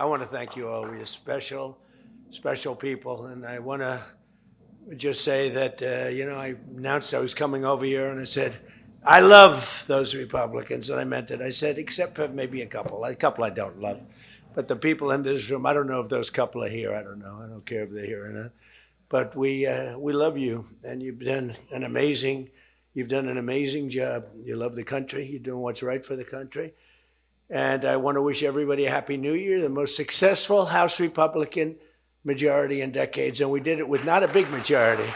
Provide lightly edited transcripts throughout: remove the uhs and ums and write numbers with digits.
I want to thank you all. We're special people. And I want to just say that, I announced I was coming over here and I said, I love those Republicans. And I meant it. I said, except for maybe a couple I don't love. But the people in this room, I don't know if those couple are here. I don't know. I don't care if they're here or not. But we love you. And you've done an amazing job. You love the country. You're doing what's right for the country. And I want to wish everybody a Happy New Year, the most successful House Republican majority in decades. And we did it with not a big majority,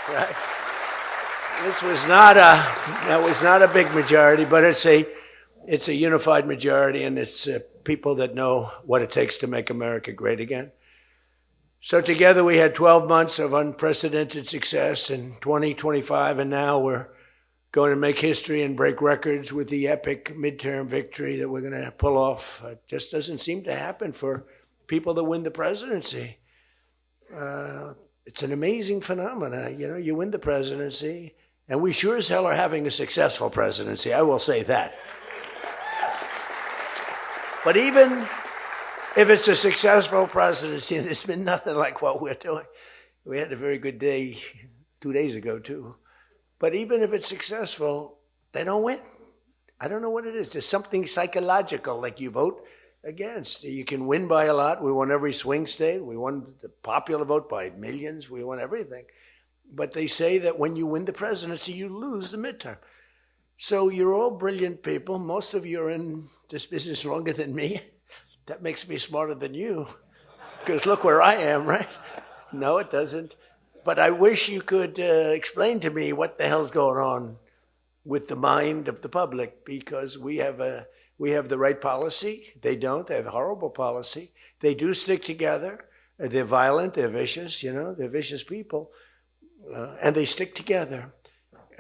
right? That was not a big majority, but it's a unified majority, and it's people that know what it takes to make America great again. So together we had 12 months of unprecedented success in 2025, and now we're going to make history and break records with the epic midterm victory that we're going to pull off. It just doesn't seem to happen for people that win the presidency. It's an amazing phenomenon. You win the presidency, and we sure as hell are having a successful presidency, I will say that. But even if it's a successful presidency, there's been nothing like what we're doing. We had a very good day 2 days ago, too. But even if it's successful, they don't win. I don't know what it is. There's something psychological, like you vote against. You can win by a lot. We won every swing state. We won the popular vote by millions. We won everything. But they say that when you win the presidency, you lose the midterm. So you're all brilliant people. Most of you are in this business longer than me. That makes me smarter than you. Because look where I am, right? No, it doesn't. But I wish you could explain to me what the hell's going on with the mind of the public, because we have the right policy. They don't. They have horrible policy. They do stick together. They're violent. They're vicious. They're vicious people. And they stick together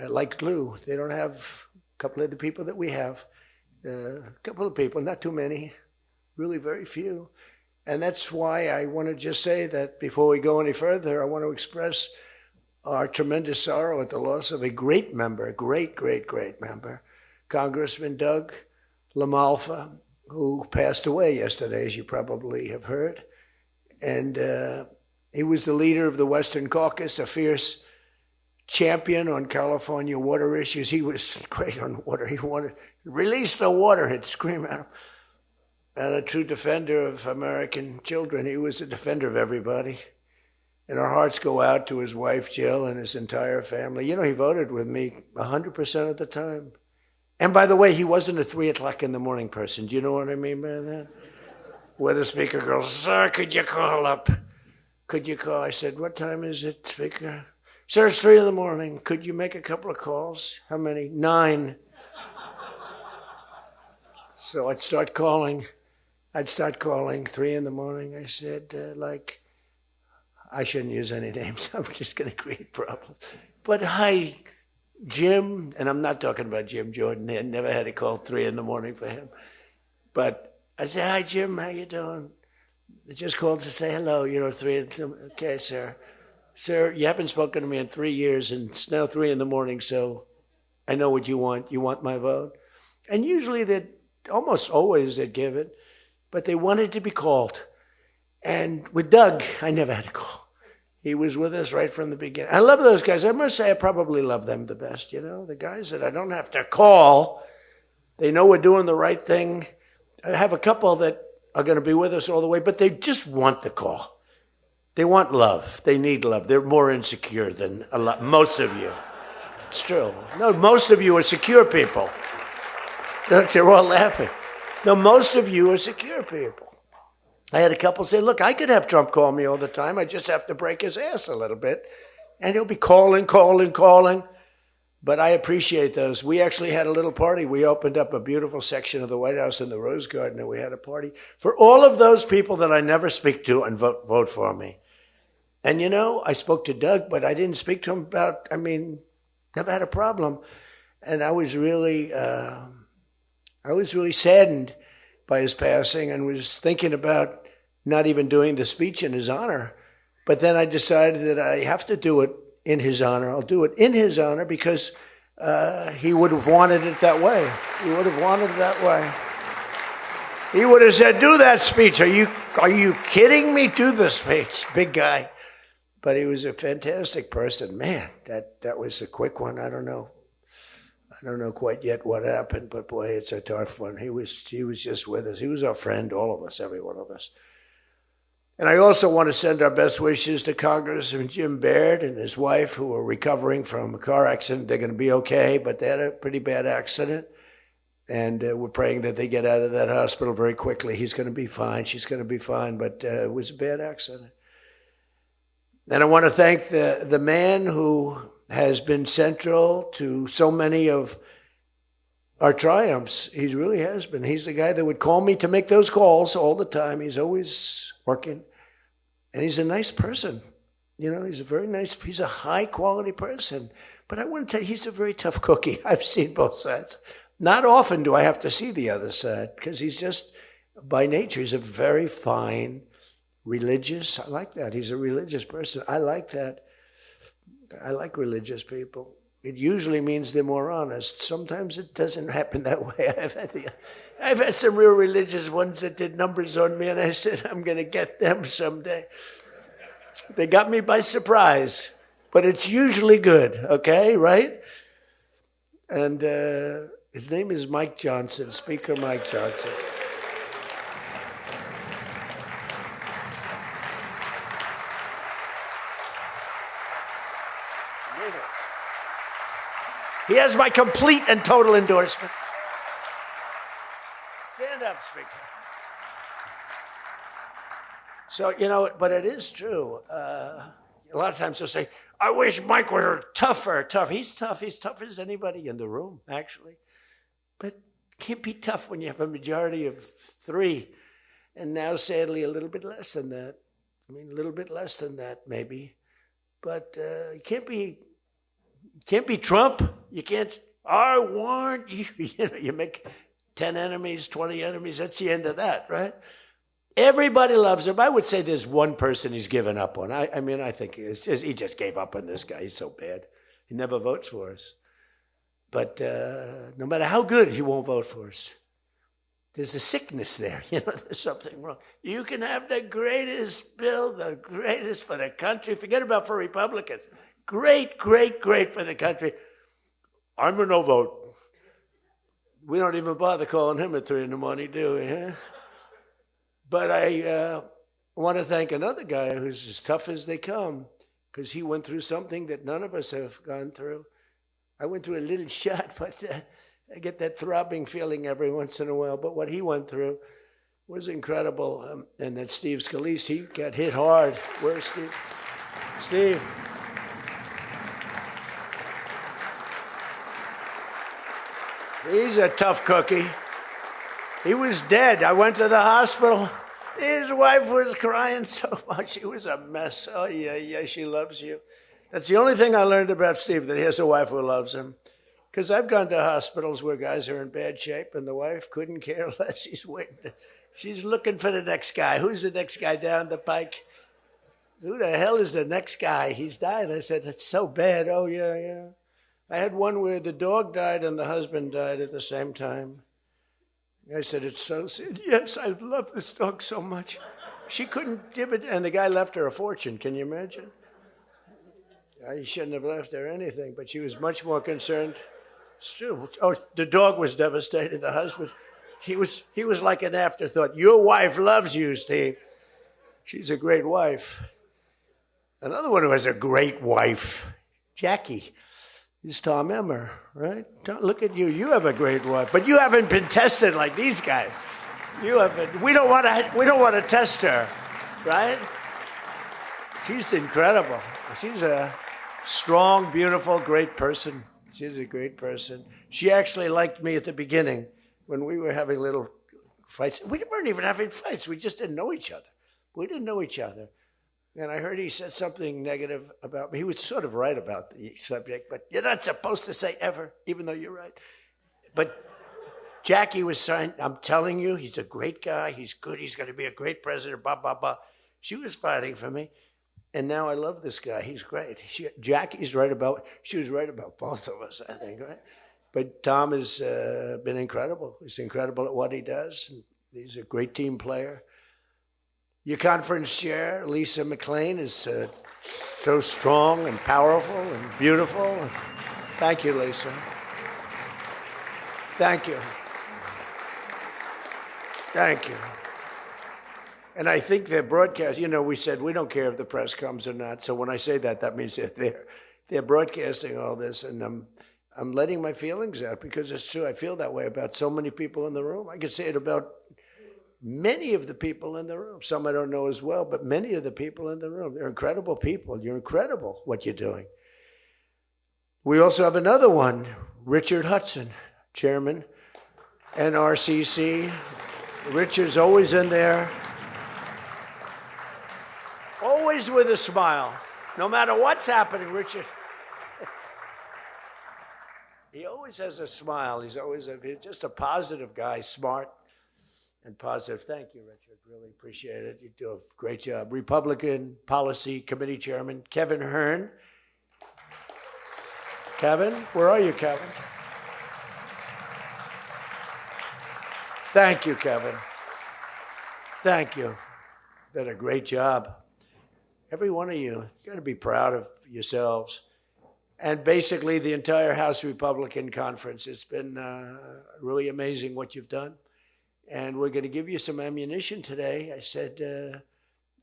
like glue. They don't have a couple of the people that we have. A couple of people, not too many, really very few. And that's why I want to just say that before we go any further, I want to express our tremendous sorrow at the loss of a great member, a great member, Congressman Doug LaMalfa, who passed away yesterday, as you probably have heard. And he was the leader of the Western Caucus, a fierce champion on California water issues. He was great on water. He wanted, release the water, he'd scream at him. And a true defender of American children. He was a defender of everybody. And our hearts go out to his wife, Jill, and his entire family. He voted with me 100% of the time. And by the way, he wasn't a 3 o'clock in the morning person. Do you know what I mean by that? Where the speaker goes, sir, could you call up? Could you call? I said, what time is it, speaker? Sir, it's 3 in the morning. Could you make a couple of calls? How many? 9. So I'd start calling 3 in the morning. I said, I shouldn't use any names. I'm just going to create problems. But hi, Jim. And I'm not talking about Jim Jordan. I never had a call 3 in the morning for him. But I said, hi, Jim, how you doing? I just called to say hello, 3 in the morning. Okay, sir. Sir, you haven't spoken to me in 3 years, and it's now 3 in the morning, so I know what you want. You want my vote? And usually almost always they'd give it, but they wanted to be called. And with Doug, I never had a call. He was with us right from the beginning. I love those guys. I must say I probably love them the best, the guys that I don't have to call. They know we're doing the right thing. I have a couple that are going to be with us all the way, but they just want the call. They want love. They need love. They're more insecure than most of you. It's true. No, most of you are secure people. They're all laughing. No, most of you are secure people. I had a couple say, look, I could have Trump call me all the time. I just have to break his ass a little bit. And he'll be calling. But I appreciate those. We actually had a little party. We opened up a beautiful section of the White House in the Rose Garden, and we had a party for all of those people that I never speak to and vote for me. And I spoke to Doug, but I didn't speak to him about, never had a problem. And I was really saddened by his passing and was thinking about not even doing the speech in his honor. But then I decided that I have to do it in his honor. I'll do it in his honor because he would have wanted it that way. He would have wanted it that way. He would have said, do that speech. Are you kidding me? Do the speech, big guy. But he was a fantastic person. Man, that was a quick one. I don't know quite yet what happened, but boy, it's a tough one. He was just with us. He was our friend, all of us, every one of us. And I also want to send our best wishes to Congressman Jim Baird and his wife, who are recovering from a car accident. They're going to be okay, but they had a pretty bad accident. And we're praying that they get out of that hospital very quickly. He's going to be fine. She's going to be fine, but it was a bad accident. And I want to thank the man who has been central to so many of our triumphs. He really has been. He's the guy that would call me to make those calls all the time. He's always working. And he's a nice person. You know, he's a high quality person. But I want to tell you, he's a very tough cookie. I've seen both sides. Not often do I have to see the other side, because he's just, by nature, he's a very fine, religious. I like that. He's a religious person. I like that. I like religious people. It usually means they're more honest. Sometimes it doesn't happen that way. I've had some real religious ones that did numbers on me, and I said, I'm going to get them someday. They got me by surprise, but it's usually good, okay, right? And his name is Mike Johnson, Speaker Mike Johnson. He has my complete and total endorsement. Stand up, Speaker. So, you know, but it is true. A lot of times they'll say, I wish Mike were tougher. He's tough. He's tough as anybody in the room, actually. But can't be tough when you have a majority of 3. And now, sadly, a little bit less than that. I mean, a little bit less than that, maybe. But you can't be Trump. You can't, I want you. You know, you make 10 enemies, 20 enemies. That's the end of that, right? Everybody loves him. I would say there's one person he's given up on. I mean, I think he just gave up on this guy. He's so bad. He never votes for us. But no matter how good, he won't vote for us. There's a sickness there. You know, there's something wrong. You can have the greatest bill, the greatest for the country. Forget about for Republicans. Great, great, great for the country. I'm a no vote. We don't even bother calling him at 3 a.m, do we? Huh? But I want to thank another guy who's as tough as they come, because he went through something that none of us have gone through. I went through a little shot, but I get that throbbing feeling every once in a while. But what he went through was incredible. And that Steve Scalise, he got hit hard. Where's Steve? Steve. He's a tough cookie. He was dead. I went to the hospital. His wife was crying so much. She was a mess. Oh, yeah, she loves you. That's the only thing I learned about Steve, that he has a wife who loves him. Because I've gone to hospitals where guys are in bad shape, and the wife couldn't care less. She's waiting. She's looking for the next guy. Who's the next guy down the pike? Who the hell is the next guy? He's died. I said, it's so bad. Oh, yeah. I had one where the dog died and the husband died at the same time. I said, it's so sad. Yes, I love this dog so much. She couldn't give it, and the guy left her a fortune. Can you imagine? I shouldn't have left her anything, but she was much more concerned. It's true. Oh, the dog was devastated. The husband, he was like an afterthought. Your wife loves you, Steve. She's a great wife. Another one who has a great wife, Jackie, is Tom Emmer, right? Look at you. You have a great wife, but you haven't been tested like these guys. You haven't. We don't want to test her, right? She's incredible. She's a strong, beautiful, great person. She's a great person. She actually liked me at the beginning when we were having little fights. We weren't even having fights. We just didn't know each other. We didn't know each other. And I heard he said something negative about me. He was sort of right about the subject, but you're not supposed to say ever, even though you're right. But Jackie was saying, I'm telling you, he's a great guy. He's good. He's going to be a great president, blah, blah, blah. She was fighting for me. And now I love this guy. He's great. She was right about both of us, I think, right? But Tom has been incredible. He's incredible at what he does. He's a great team player. Your conference chair, Lisa McLean, is so strong and powerful and beautiful. Thank you, Lisa. Thank you. Thank you. And I think their broadcast, we said we don't care if the press comes or not. So when I say that, that means that they're broadcasting all this, and I'm letting my feelings out because it's true. I feel that way about so many people in the room. I could say it about many of the people in the room. Some I don't know as well, but many of the people in the room. They're incredible people. You're incredible what you're doing. We also have another one, Richard Hudson, Chairman, NRCC. Richard's always in there. Always with a smile. No matter what's happening, Richard. He always has a smile. He's just a positive guy, smart and positive. Thank you, Richard. Really appreciate it. You do a great job. Republican Policy Committee Chairman, Kevin Hern. Kevin, where are you, Kevin? Thank you, Kevin. Thank you. Did a great job. Every one of you got to be proud of yourselves. And basically the entire House Republican Conference. It's been really amazing what you've done. And we're going to give you some ammunition today. I said,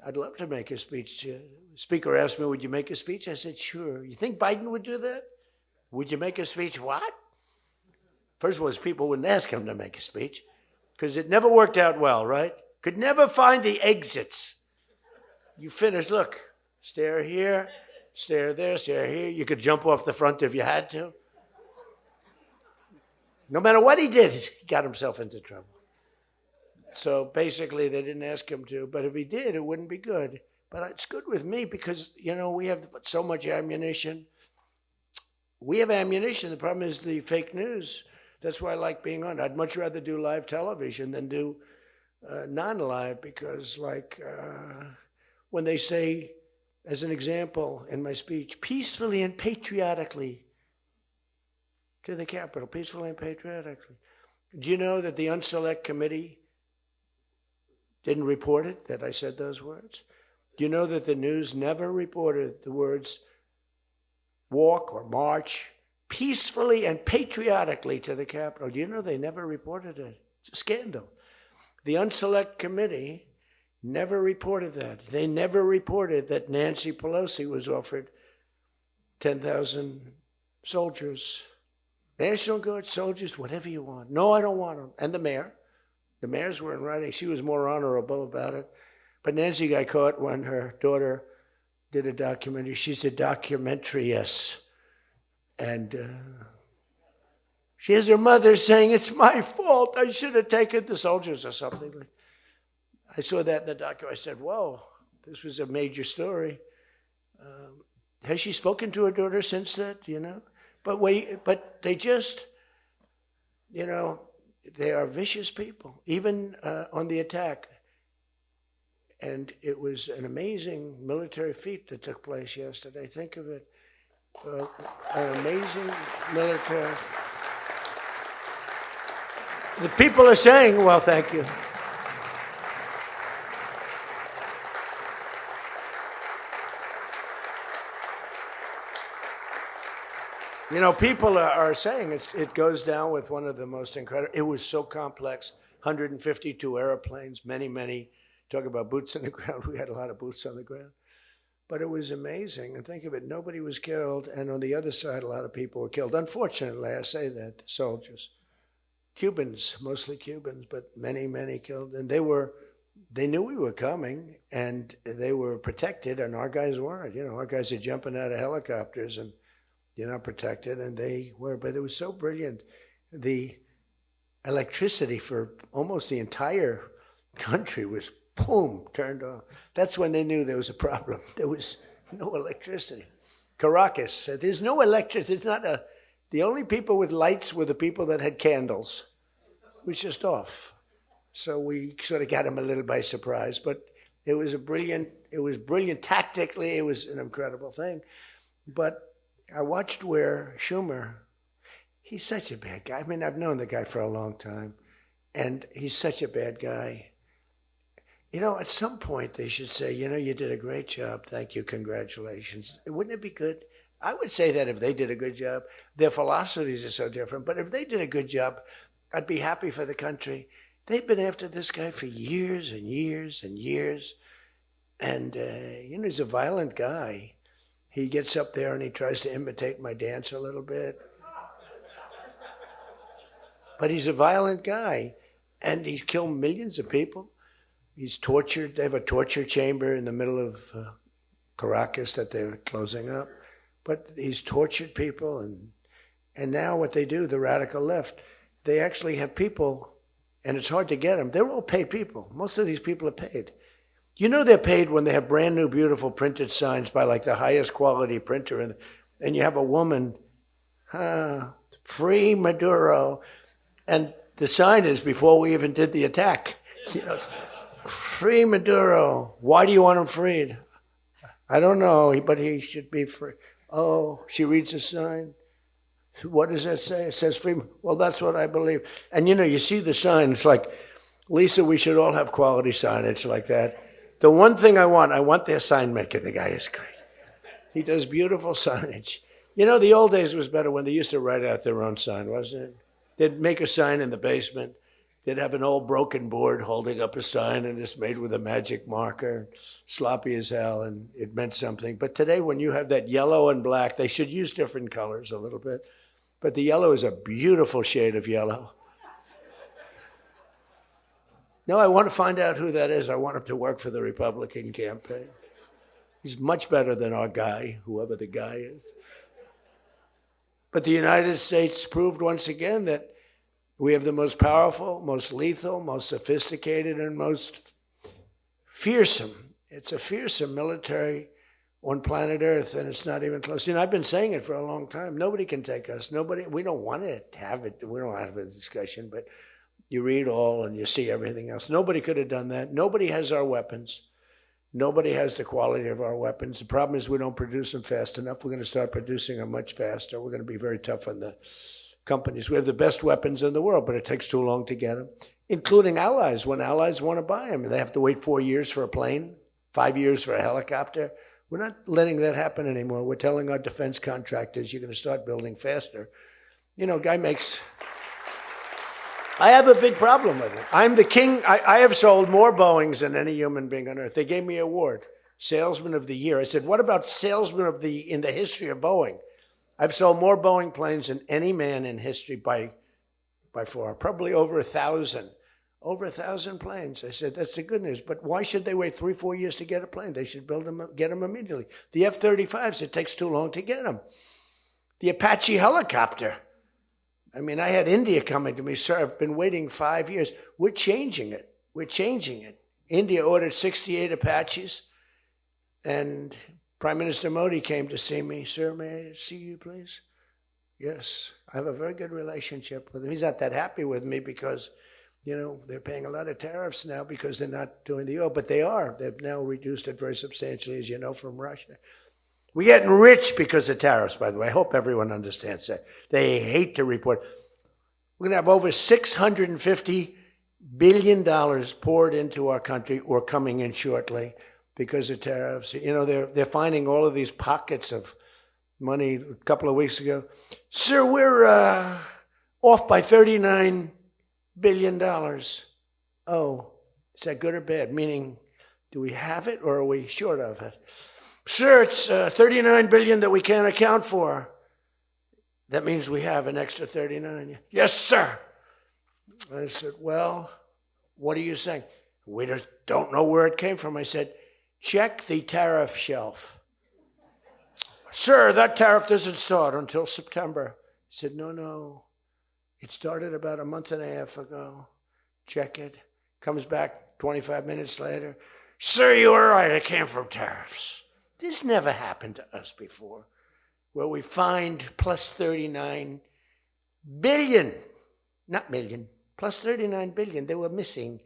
I'd love to make a speech. The Speaker asked me, would you make a speech? I said, sure. You think Biden would do that? Would you make a speech? What? First of all, people wouldn't ask him to make a speech because it never worked out well, right? Could never find the exits. You finish, look, stare here, stare there, stare here. You could jump off the front if you had to. No matter what he did, he got himself into trouble. So basically, they didn't ask him to, but if he did, it wouldn't be good. But it's good with me because, we have so much ammunition. We have ammunition. The problem is the fake news. That's why I like being on. I'd much rather do live television than do non-live because, when they say, as an example in my speech, peacefully and patriotically to the Capitol, peacefully and patriotically. Do you know that the Unselect Committee didn't report it, that I said those words? Do you know that the news never reported the words walk or march peacefully and patriotically to the Capitol? Do you know they never reported it? It's a scandal. The Unselect Committee never reported that. They never reported that Nancy Pelosi was offered 10,000 soldiers, National Guard soldiers, whatever you want. No, I don't want them. And the mayor. The mayors were in writing. She was more honorable about it. But Nancy got caught when her daughter did a documentary. She's a documentariess. And she has her mother saying, it's my fault. I should have taken the soldiers or something. I saw that in the documentary. I said, whoa, this was a major story. Has she spoken to her daughter since that, But they just, they are vicious people, even on the attack. And it was an amazing military feat that took place yesterday. Think of it. An amazing military. The people are saying, well, thank you. People are saying it goes down with one of the most incredible. It was so complex, 152 airplanes, many, talk about boots on the ground. We had a lot of boots on the ground. But it was amazing. And think of it, nobody was killed. And on the other side, a lot of people were killed. Unfortunately, I say that, soldiers. Cubans, mostly Cubans, but many killed. And they knew we were coming, and they were protected, and our guys weren't. Our guys are jumping out of helicopters, and you're not protected, and they were, but it was so brilliant. The electricity for almost the entire country was, boom, turned off. That's when they knew there was a problem. There was no electricity. Caracas said, there's no electricity. It's not the only people with lights were the people that had candles. It was just off. So we sort of got them a little by surprise, but it was brilliant tactically. It was an incredible thing. But I watched where Schumer, he's such a bad guy. I mean, I've known the guy for a long time. And he's such a bad guy. You know, at some point they should say, you know, you did a great job. Thank you. Congratulations. Wouldn't it be good? I would say that if they did a good job. Their philosophies are so different. But if they did a good job, I'd be happy for the country. They've been after this guy for years and years and years. And, you know, he's a violent guy. He gets up there and he tries to imitate my dance a little bit. But he's a violent guy. And he's killed millions of people. He's tortured. They have a torture chamber in the middle of Caracas that they're closing up. But he's tortured people. And now what they do, the radical left, they actually have people, and it's hard to get them. They're all paid people. Most of these people are paid. You know they're paid when they have brand new, beautiful printed signs by like the highest quality printer. And you have a woman, free Maduro. And the sign is before we even did the attack. You know, free Maduro. Why do you want him freed? I don't know, but he should be free. Oh, she reads the sign. What does that say? It says free. Well, that's what I believe. And you know, you see the sign. It's like, Lisa, we should all have quality signage like that. The one thing I want their sign maker. The guy is great. He does beautiful signage. You know, the old days was better when they used to write out their own sign, wasn't it? They'd make a sign in the basement. They'd have an old broken board holding up a sign, and it's made with a magic marker, sloppy as hell, and it meant something. But today, when you have that yellow and black, they should use different colors a little bit. But the yellow is a beautiful shade of yellow. No, I want to find out who that is. I want him to work for the Republican campaign. He's much better than our guy, whoever the guy is. But the United States proved once again that we have the most powerful, most lethal, most sophisticated, and most fearsome. It's a fearsome military on planet Earth, and it's not even close. You know, I've been saying it for a long time. Nobody can take us. Nobody. We don't want to have it. We don't have a discussion, but you read all and you see everything else. Nobody could have done that. Nobody has our weapons. Nobody has the quality of our weapons. The problem is we don't produce them fast enough. We're going to start producing them much faster. We're going to be very tough on the companies. We have the best weapons in the world, but it takes too long to get them, including allies. When allies want to buy them, they have to wait 4 years for a plane, 5 years for a helicopter. We're not letting that happen anymore. We're telling our defense contractors, you're going to start building faster. You know, guy makes... I have a big problem with it. I'm the king. I have sold more Boeings than any human being on earth. They gave me an award, Salesman of the Year. I said, what about Salesman of the in the history of Boeing? I've sold more Boeing planes than any man in history by far, probably over 1,000. Over 1,000 planes. I said, that's the good news. But why should they wait 3-4 years to get a plane? They should build them, get them immediately. The F-35s, it takes too long to get them. The Apache helicopter. I mean, I had India coming to me, sir, I've been waiting 5 years. We're changing it. We're changing it. India ordered 68 Apaches, and Prime Minister Modi came to see me. Sir, may I see you, please? Yes. I have a very good relationship with him. He's not that happy with me because, you know, they're paying a lot of tariffs now because they're not doing the oil, but they are. They've now reduced it very substantially, as you know, from Russia. We're getting rich because of tariffs, by the way. I hope everyone understands that. They hate to report. We're going to have over $650 billion poured into our country or coming in shortly because of tariffs. You know, they're finding all of these pockets of money. A couple of weeks ago, sir, we're off by $39 billion. Oh, is that good or bad? Meaning, do we have it or are we short of it? Sir, it's $39 billion that we can't account for. That means we have an extra 39. Yes, sir. I said, well, what are you saying? We just don't know where it came from. I said, check the tariff shelf. Sir, that tariff doesn't start until September. He said, no. It started about a month and a half ago. Check it. Comes back 25 minutes later. Sir, you were right. It came from tariffs. This never happened to us before, where we find plus 39 billion, not million, plus 39 billion. They were missing.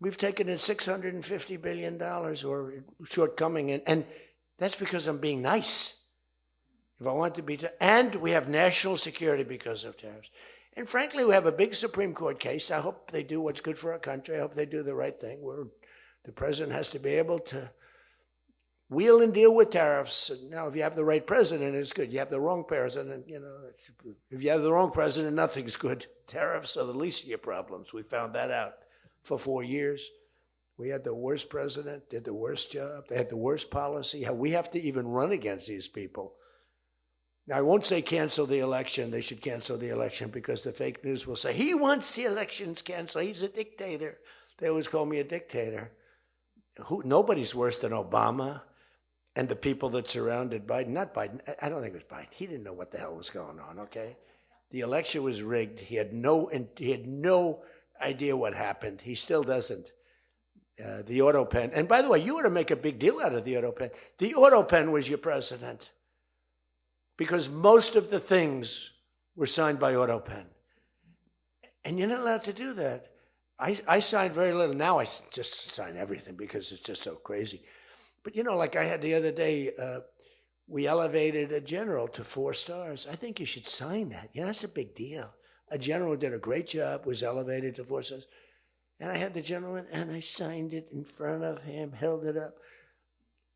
We've taken in $650 billion or shortcoming, and that's because I'm being nice. If I want to be, and we have national security because of tariffs. And frankly, we have a big Supreme Court case. I hope they do what's good for our country. I hope they do the right thing. The president has to be able to wheel and deal with tariffs. Now, if you have the right president, it's good. You have the wrong president, if you have the wrong president, nothing's good. Tariffs are the least of your problems. We found that out for 4 years. We had the worst president, did the worst job. They had the worst policy. We have to even run against these people. Now, I won't say cancel the election. They should cancel the election because the fake news will say, he wants the elections canceled. He's a dictator. They always call me a dictator. Nobody's worse than Obama and the people that surrounded Biden. Not Biden. I don't think it was Biden. He didn't know what the hell was going on, okay? The election was rigged. He had no idea what happened. He still doesn't. The auto pen. And by the way, you ought to make a big deal out of the auto pen. The auto pen was your president because most of the things were signed by auto pen. And you're not allowed to do that. I signed very little. Now I just sign everything because it's just so crazy. But, like I had the other day, we elevated a general to 4 stars. I think you should sign that. That's a big deal. A general did a great job, was elevated to 4 stars. And I had the general in, and I signed it in front of him, held it up.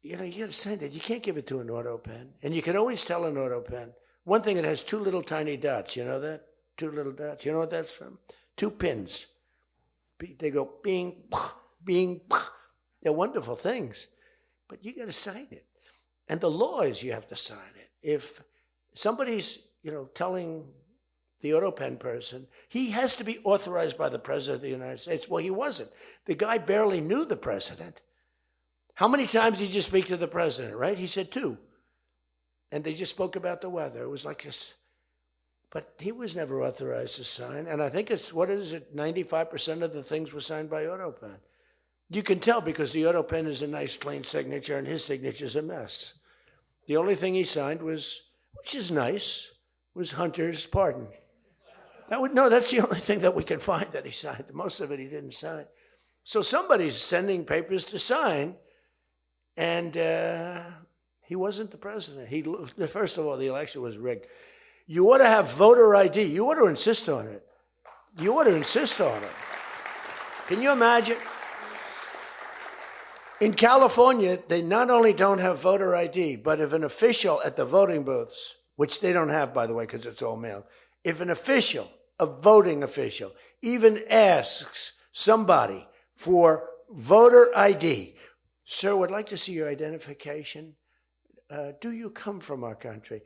You got to sign that. You can't give it to an auto pen. And you can always tell an auto pen. One thing, it has 2 little tiny dots. You know that? 2 little dots. You know what that's from? 2 pins. They go bing, bing. They're wonderful things. But you got to sign it. And the law is you have to sign it. If somebody's, telling the auto pen person, he has to be authorized by the president of the United States. Well, he wasn't. The guy barely knew the president. How many times did you speak to the president, right? He said 2. And they just spoke about the weather. It was like this. But he was never authorized to sign. And I think 95% of the things were signed by auto pen. You can tell because the auto pen is a nice, clean signature, and his signature's a mess. The only thing he signed was, which is nice, was Hunter's pardon. That's the only thing that we can find that he signed. Most of it he didn't sign. So somebody's sending papers to sign, and he wasn't the president. First of all, the election was rigged. You ought to have voter ID. You ought to insist on it. Can you imagine? In California, they not only don't have voter ID, but if an official at the voting booths, which they don't have, by the way, because it's all mail, if an official, a voting official, even asks somebody for voter ID, sir, would like to see your identification. Do you come from our country?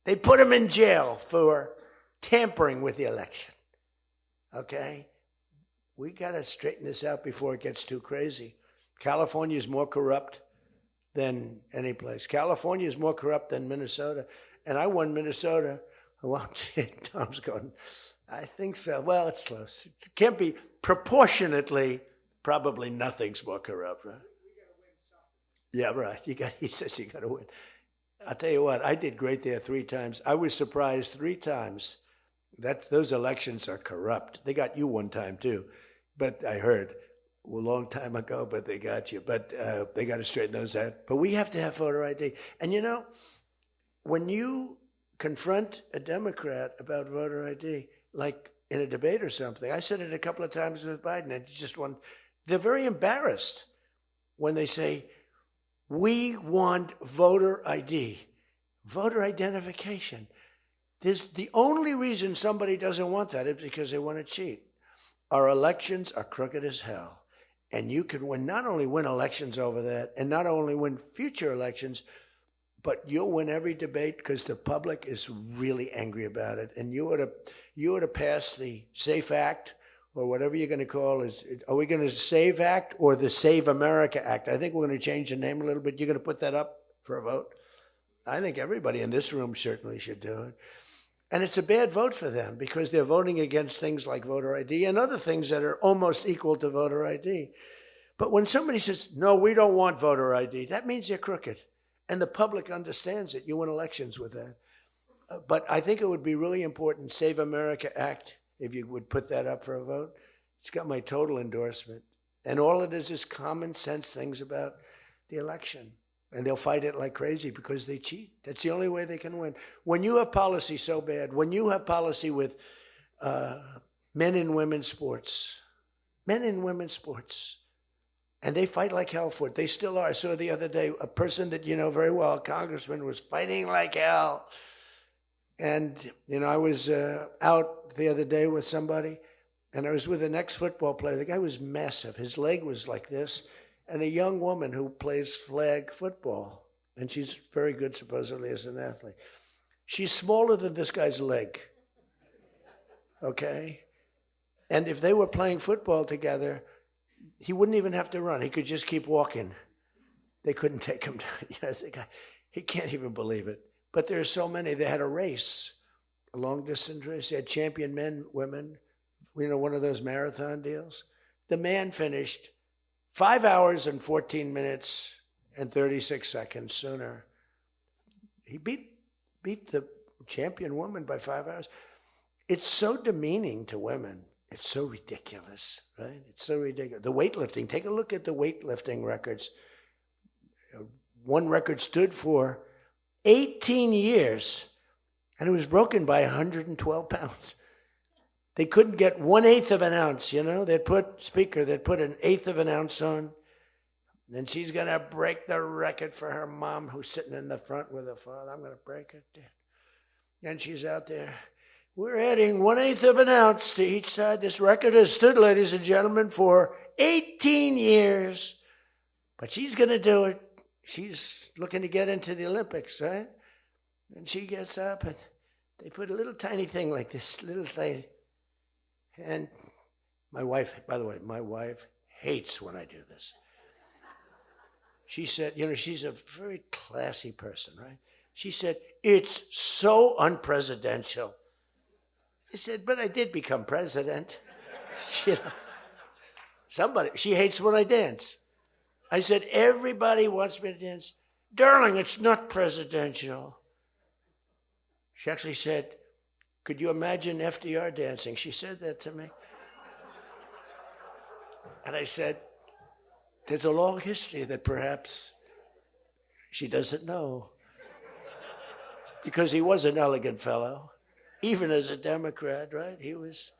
They put him in jail for tampering with the election. Okay? We got to straighten this out before it gets too crazy. California is more corrupt than any place. California is more corrupt than Minnesota. And I won Minnesota. Well, Tom's going, I think so. Well, it's close. It can't be proportionately, probably nothing's more corrupt, right? Yeah, right. He says you got to win. I'll tell you what, I did great there 3 times. I was surprised 3 times. Those elections are corrupt. They got you 1 time, too. But I heard a long time ago, but they got you. But they got to straighten those out. But we have to have voter ID. And when you confront a Democrat about voter ID, like in a debate or something, I said it a couple of times with Biden, and they're very embarrassed when they say, we want voter ID, voter identification. The only reason somebody doesn't want that is because they want to cheat. Our elections are crooked as hell. And you can not only win elections over that, and not only win future elections, but you'll win every debate because the public is really angry about it. And you ought to pass the SAFE Act, or whatever you're going to call it. Are we going to SAVE Act or the Save America Act? I think we're going to change the name a little bit. You're going to put that up for a vote? I think everybody in this room certainly should do it. And it's a bad vote for them because they're voting against things like voter ID and other things that are almost equal to voter ID. But when somebody says, no, we don't want voter ID, that means they're crooked. And the public understands it. You win elections with that. But I think it would be really important, Save America Act, if you would put that up for a vote. It's got my total endorsement. And all it is common sense things about the election. And they'll fight it like crazy because they cheat. That's the only way they can win. When you have policy so bad, when you have policy with men and women's sports. Men and women's sports. And they fight like hell for it. They still are. I saw the other day a person that you know very well, a congressman, was fighting like hell. And, I was out the other day with somebody, and I was with an ex-football player. The guy was massive. His leg was like this. And a young woman who plays flag football. And she's very good, supposedly, as an athlete. She's smaller than this guy's leg. Okay? And if they were playing football together, he wouldn't even have to run. He could just keep walking. They couldn't take him down. The guy, he can't even believe it. But there are so many. They had a race, a long-distance race. They had champion men, women, one of those marathon deals. The man finished 5 hours and 14 minutes and 36 seconds sooner. He beat the champion woman by 5 hours. It's so demeaning to women. It's so ridiculous, right? It's so ridiculous. The weightlifting, take a look at the weightlifting records. One record stood for 18 years, and it was broken by 112 pounds. They couldn't get 1/8 of an ounce, They'd put an eighth of an ounce on. Then she's going to break the record for her mom, who's sitting in the front with her father. I'm going to break it. And she's out there. We're adding 1/8 of an ounce to each side. This record has stood, ladies and gentlemen, for 18 years. But she's going to do it. She's looking to get into the Olympics, right? And she gets up, and they put a little tiny thing like this, little thing. And my wife, by the way, my wife hates when I do this. She said, she's a very classy person, right? She said, it's so unpresidential. I said, but I did become president. She hates when I dance. I said, everybody wants me to dance. Darling, it's not presidential. She actually said, could you imagine FDR dancing? She said that to me. And I said, there's a long history that perhaps she doesn't know. Because he was an elegant fellow, even as a Democrat, right? He was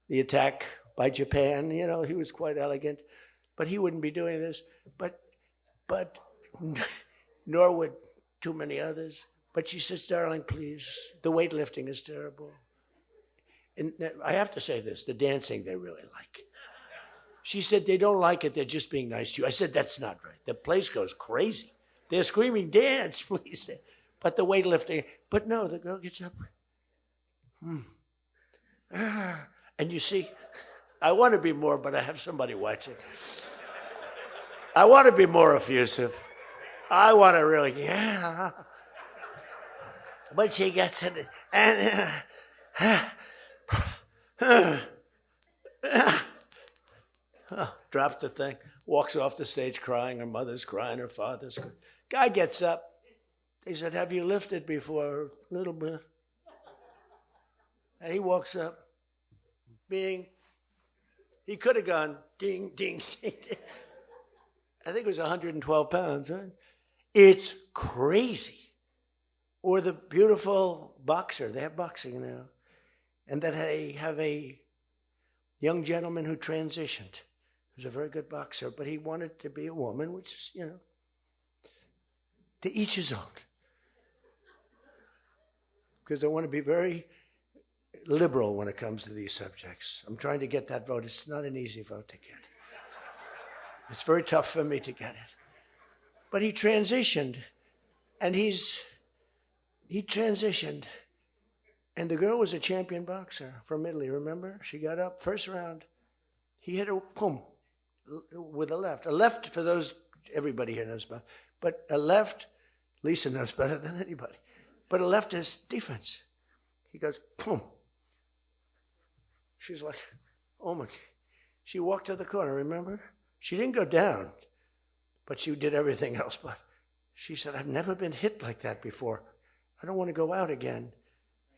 the attack by Japan, he was quite elegant. But he wouldn't be doing this. But nor would too many others. But she says, darling, please, the weightlifting is terrible. And I have to say this, the dancing they really like. She said, they don't like it, they're just being nice to you. I said, that's not right. The place goes crazy. They're screaming, dance, please. But the weightlifting, but no, the girl gets up. And you see, I want to be more, but I have somebody watching. I want to be more effusive. I want to really, yeah. But she gets it, and drops the thing, walks off the stage crying. Her mother's crying, her father's crying. Guy gets up. He said, have you lifted before? A little bit. And he walks up, bing. He could have gone ding, ding, ding, ding. I think it was 112 pounds, right? It's crazy. Or the beautiful boxer. They have boxing now. And that they have a young gentleman who transitioned. He was a very good boxer, but he wanted to be a woman, which is, to each his own. Because I want to be very liberal when it comes to these subjects. I'm trying to get that vote. It's not an easy vote to get. It's very tough for me to get it. But he transitioned, and he transitioned. And the girl was a champion boxer from Italy, remember? She got up, first round. He hit her, boom, with a left. A left, for those, everybody here knows about. But a left, Lisa knows better than anybody. But a left is defense. He goes, boom. She's like, oh my. She walked to the corner, remember? She didn't go down, but she did everything else. But she said, I've never been hit like that before. I don't want to go out again.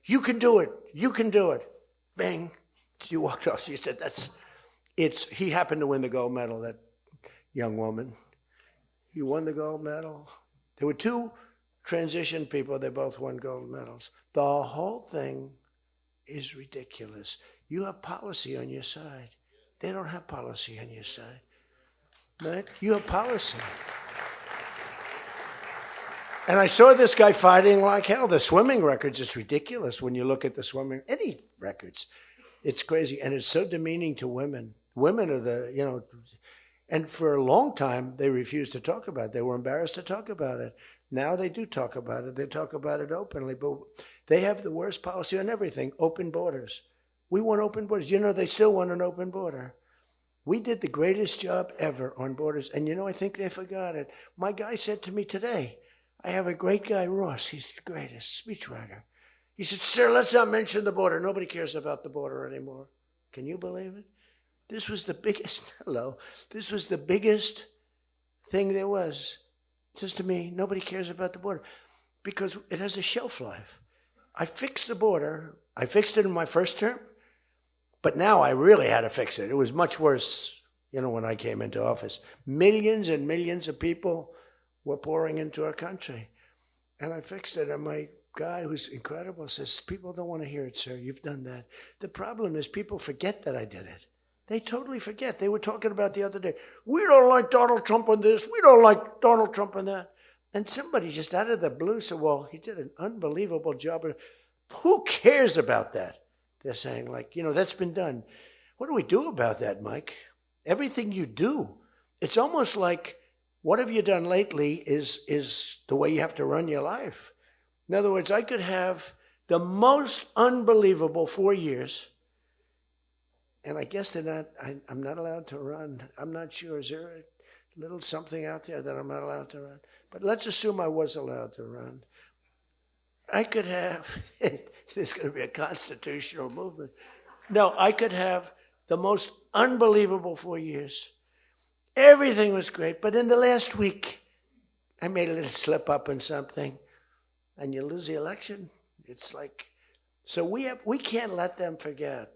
You can do it. You can do it. Bang. She walked off. She said, he happened to win the gold medal, that young woman. He won the gold medal. There were two transition people. They both won gold medals. The whole thing is ridiculous. You have policy on your side. They don't have policy on your side. Right? You have policy. And I saw this guy fighting like hell. The swimming records is ridiculous when you look at the swimming, any records. It's crazy. And it's so demeaning to women. Women are the, and for a long time, they refused to talk about it. They were embarrassed to talk about it. Now they do talk about it. They talk about it openly. But they have the worst policy on everything, open borders. We want open borders. They still want an open border. We did the greatest job ever on borders. And I think they forgot it. My guy said to me today, I have a great guy, Ross. He's the greatest speechwriter. He said, sir, let's not mention the border. Nobody cares about the border anymore. Can you believe it? This was the biggest, this was the biggest thing there was. It says to me, nobody cares about the border because it has a shelf life. I fixed the border. I fixed it in my first term, but now I really had to fix it. It was much worse, when I came into office. Millions and millions of people were pouring into our country. And I fixed it. And my guy, who's incredible, says, people don't want to hear it, sir. You've done that. The problem is people forget that I did it. They totally forget. They were talking about the other day, we don't like Donald Trump on this. We don't like Donald Trump on that. And somebody just out of the blue said, well, he did an unbelievable job. Who cares about that? They're saying, that's been done. What do we do about that, Mike? Everything you do. It's almost like, what have you done lately is the way you have to run your life. In other words, I could have the most unbelievable 4 years, and I guess I'm not allowed to run. I'm not sure. Is there a little something out there that I'm not allowed to run? But let's assume I was allowed to run. I could have, there's going to be a constitutional movement. No, I could have the most unbelievable 4 years. Everything was great, but in the last week, I made a little slip up in something, and you lose the election. It's like, so we can't let them forget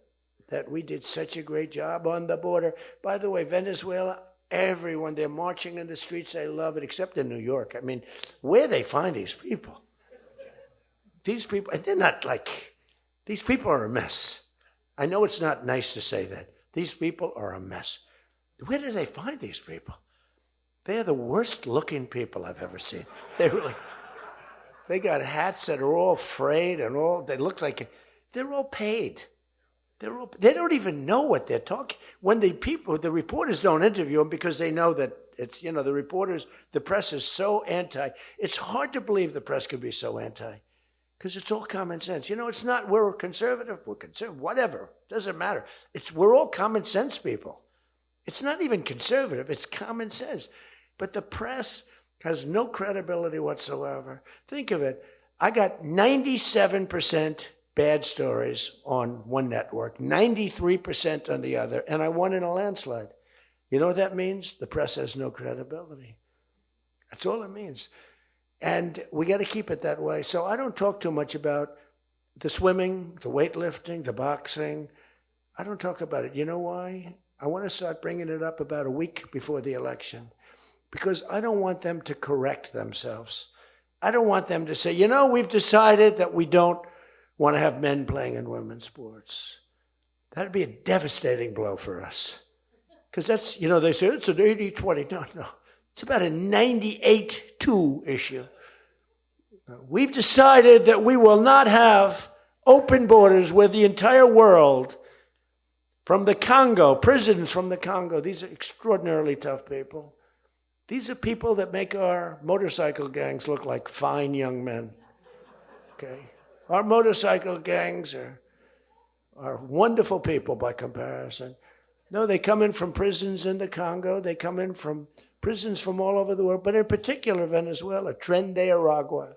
that we did such a great job on the border. By the way, Venezuela, everyone, they're marching in the streets. They love it, except in New York. I mean, where they find these people? These people, they're not these people are a mess. I know it's not nice to say that. These people are a mess. Where do they find these people? They're the worst looking people I've ever seen. They got hats that are all frayed and they look like, they're all paid. They don't even know what they're talking. When the reporters don't interview them because they know that it's, the press is so anti. It's hard to believe the press could be so anti because it's all common sense. It's not, we're conservative, whatever. Doesn't matter. We're all common sense people. It's not even conservative. It's common sense. But the press has no credibility whatsoever. Think of it. I got 97% bad stories on one network, 93% on the other, and I won in a landslide. You know what that means? The press has no credibility. That's all it means. And we got to keep it that way. So I don't talk too much about the swimming, the weightlifting, the boxing. I don't talk about it. You know why? I want to start bringing it up about a week before the election because I don't want them to correct themselves. I don't want them to say, we've decided that we don't want to have men playing in women's sports. That'd be a devastating blow for us. Because that's, they say it's an 80-20. No. It's about a 98-2 issue. We've decided that we will not have open borders where the entire world, from the Congo, prisons from the Congo, these are extraordinarily tough people. These are people that make our motorcycle gangs look like fine young men. Okay? Our motorcycle gangs are wonderful people by comparison. No, they come in from prisons in the Congo. They come in from prisons from all over the world, but in particular Venezuela. Tren de Aragua.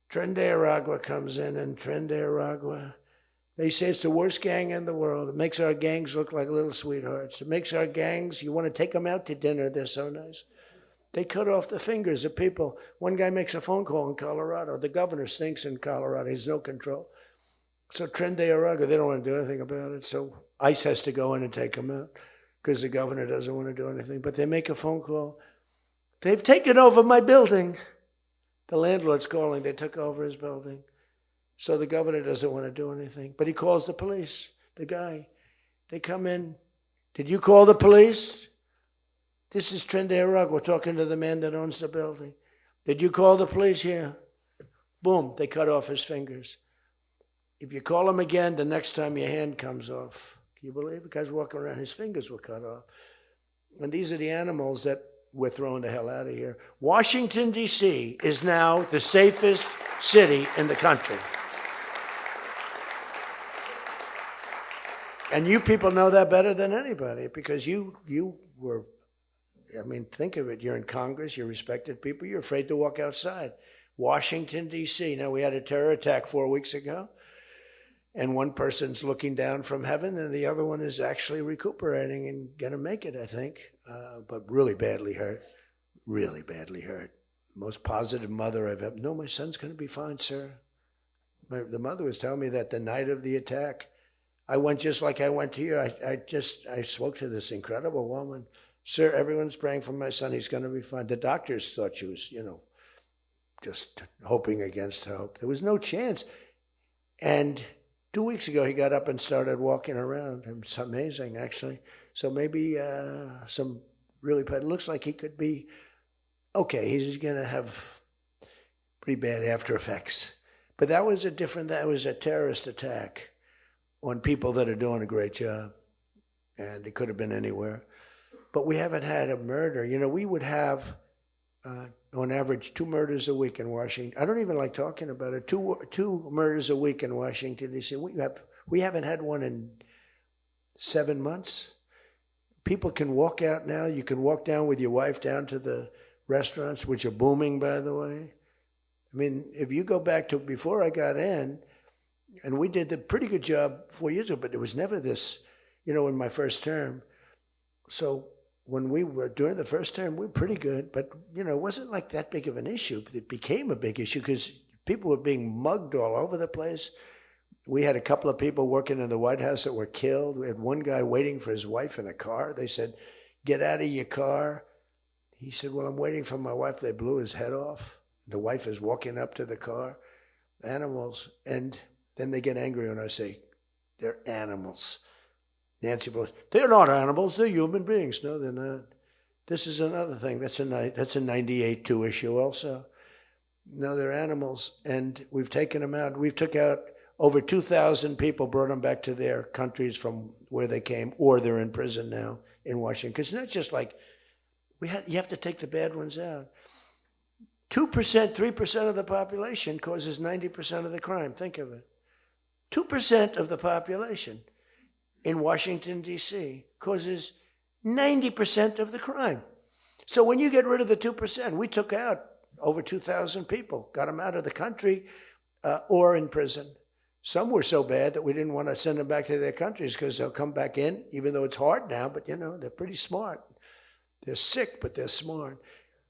Tren de Aragua comes in, and Tren de Aragua, they say it's the worst gang in the world. It makes our gangs look like little sweethearts. It makes our gangs, you want to take them out to dinner, they're so nice. They cut off the fingers of people. One guy makes a phone call in Colorado. The governor stinks in Colorado. He has no control. So Tren de Aragua, they don't want to do anything about it. So ICE has to go in and take them out because the governor doesn't want to do anything. But they make a phone call. They've taken over my building. The landlord's calling. They took over his building. So the governor doesn't want to do anything. But he calls the police, the guy. They come in. Did you call the police? This is Trinidad Rugg. We're talking to the man that owns the building. Did you call the police? Yeah. Boom, they cut off his fingers. If you call him again, the next time your hand comes off. Can you believe it? The guy's walking around, his fingers were cut off. And these are the animals that we're throwing the hell out of here. Washington, D.C. is now the safest city in the country. And you people know that better than anybody because you were, I mean, think of it. You're in Congress, you're respected people, you're afraid to walk outside. Washington, D.C. Now, we had a terror attack 4 weeks ago, and one person's looking down from heaven, and the other one is actually recuperating and going to make it, I think, but really badly hurt. Really badly hurt. Most positive mother I've ever. No, my son's going to be fine, sir. The mother was telling me that the night of the attack, I went just like I went to you. I spoke to this incredible woman. Sir, everyone's praying for my son. He's going to be fine. The doctors thought she was, just hoping against hope. There was no chance. And 2 weeks ago, he got up and started walking around. It's amazing, actually. So maybe some really bad. It looks like he could be okay. He's going to have pretty bad after effects. But that was a terrorist attack on people that are doing a great job. And it could have been anywhere. But we haven't had a murder. We would have, on average, 2 murders a week in Washington. I don't even like talking about it. Two murders a week in Washington, D.C. We haven't had one in 7 months. People can walk out now. You can walk down with your wife down to the restaurants, which are booming, by the way. I mean, if you go back to before I got in, and we did a pretty good job 4 years ago, but there was never this, in my first term. So when we were during the first term, we were pretty good, but it wasn't like that big of an issue. It became a big issue because people were being mugged all over the place. We had a couple of people working in the White House that were killed. We had one guy waiting for his wife in a car. They said, "Get out of your car." He said, "Well, I'm waiting for my wife." They blew his head off. The wife is walking up to the car. Animals. And then they get angry when I say, "They're animals." Nancy Pelosi, "They're not animals, they're human beings." No, they're not. This is another thing. That's a 98-2 issue also. No, they're animals, and we've taken them out. We've took out over 2,000 people, brought them back to their countries from where they came, or they're in prison now in Washington. Because it's not just like, you have to take the bad ones out. 2%, 3% of the population causes 90% of the crime. Think of it. 2% of the population in Washington, D.C. causes 90% of the crime. So when you get rid of the 2%, we took out over 2,000 people, got them out of the country or in prison. Some were so bad that we didn't want to send them back to their countries because they'll come back in, even though it's hard now, but they're pretty smart. They're sick, but they're smart.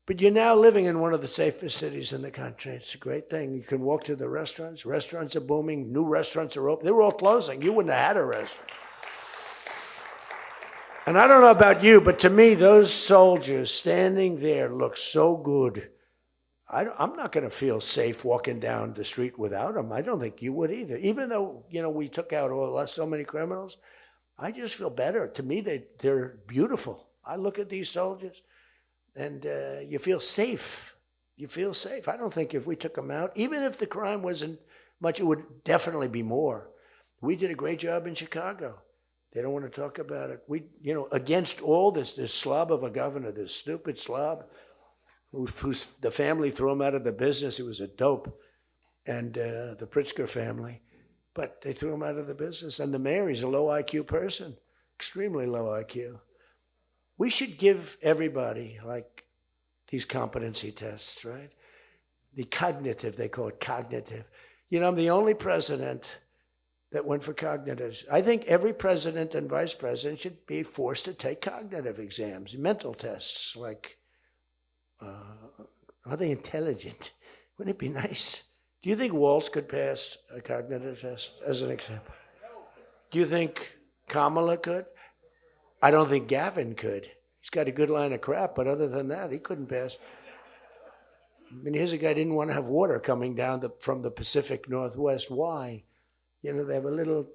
But you're now living in one of the safest cities in the country. It's a great thing. You can walk to the restaurants. Restaurants are booming. New restaurants are open. They were all closing. You wouldn't have had a restaurant. And I don't know about you, but to me, those soldiers standing there look so good. I'm not going to feel safe walking down the street without them. I don't think you would either. Even though, we took out so many criminals, I just feel better. To me, they're beautiful. I look at these soldiers, and you feel safe. You feel safe. I don't think if we took them out, even if the crime wasn't much, it would definitely be more. We did a great job in Chicago. They don't want to talk about it. We, against all this slob of a governor, this stupid slob, who's the family threw him out of the business. He was a dope, and the Pritzker family, but they threw him out of the business. And the mayor, he's a low IQ person, extremely low IQ. We should give everybody like these competency tests, right? The cognitive, they call it cognitive. I'm the only president that went for cognitive. I think every president and vice president should be forced to take cognitive exams, mental tests, like, are they intelligent? Wouldn't it be nice? Do you think Walz could pass a cognitive test, as an example? Do you think Kamala could? I don't think Gavin could. He's got a good line of crap, but other than that, he couldn't pass. I mean, here's a guy didn't want to have water coming down from the Pacific Northwest. Why? You know, they have a little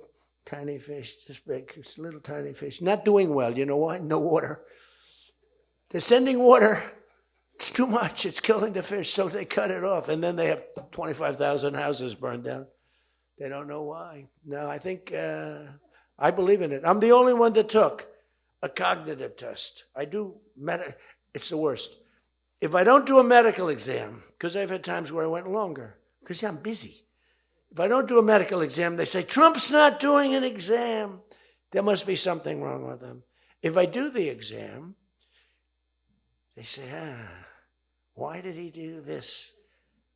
tiny fish, this big, it's a little tiny fish. Not doing well. You know why? No water. They're sending water. It's too much. It's killing the fish. So they cut it off. And then they have 25,000 houses burned down. They don't know why. No, I think, I believe in it. I'm the only one that took a cognitive test. I do, it's the worst. If I don't do a medical exam, because I've had times where I went longer, because I'm busy. If I don't do a medical exam, they say, Trump's not doing an exam. There must be something wrong with him. If I do the exam, they say, why did he do this?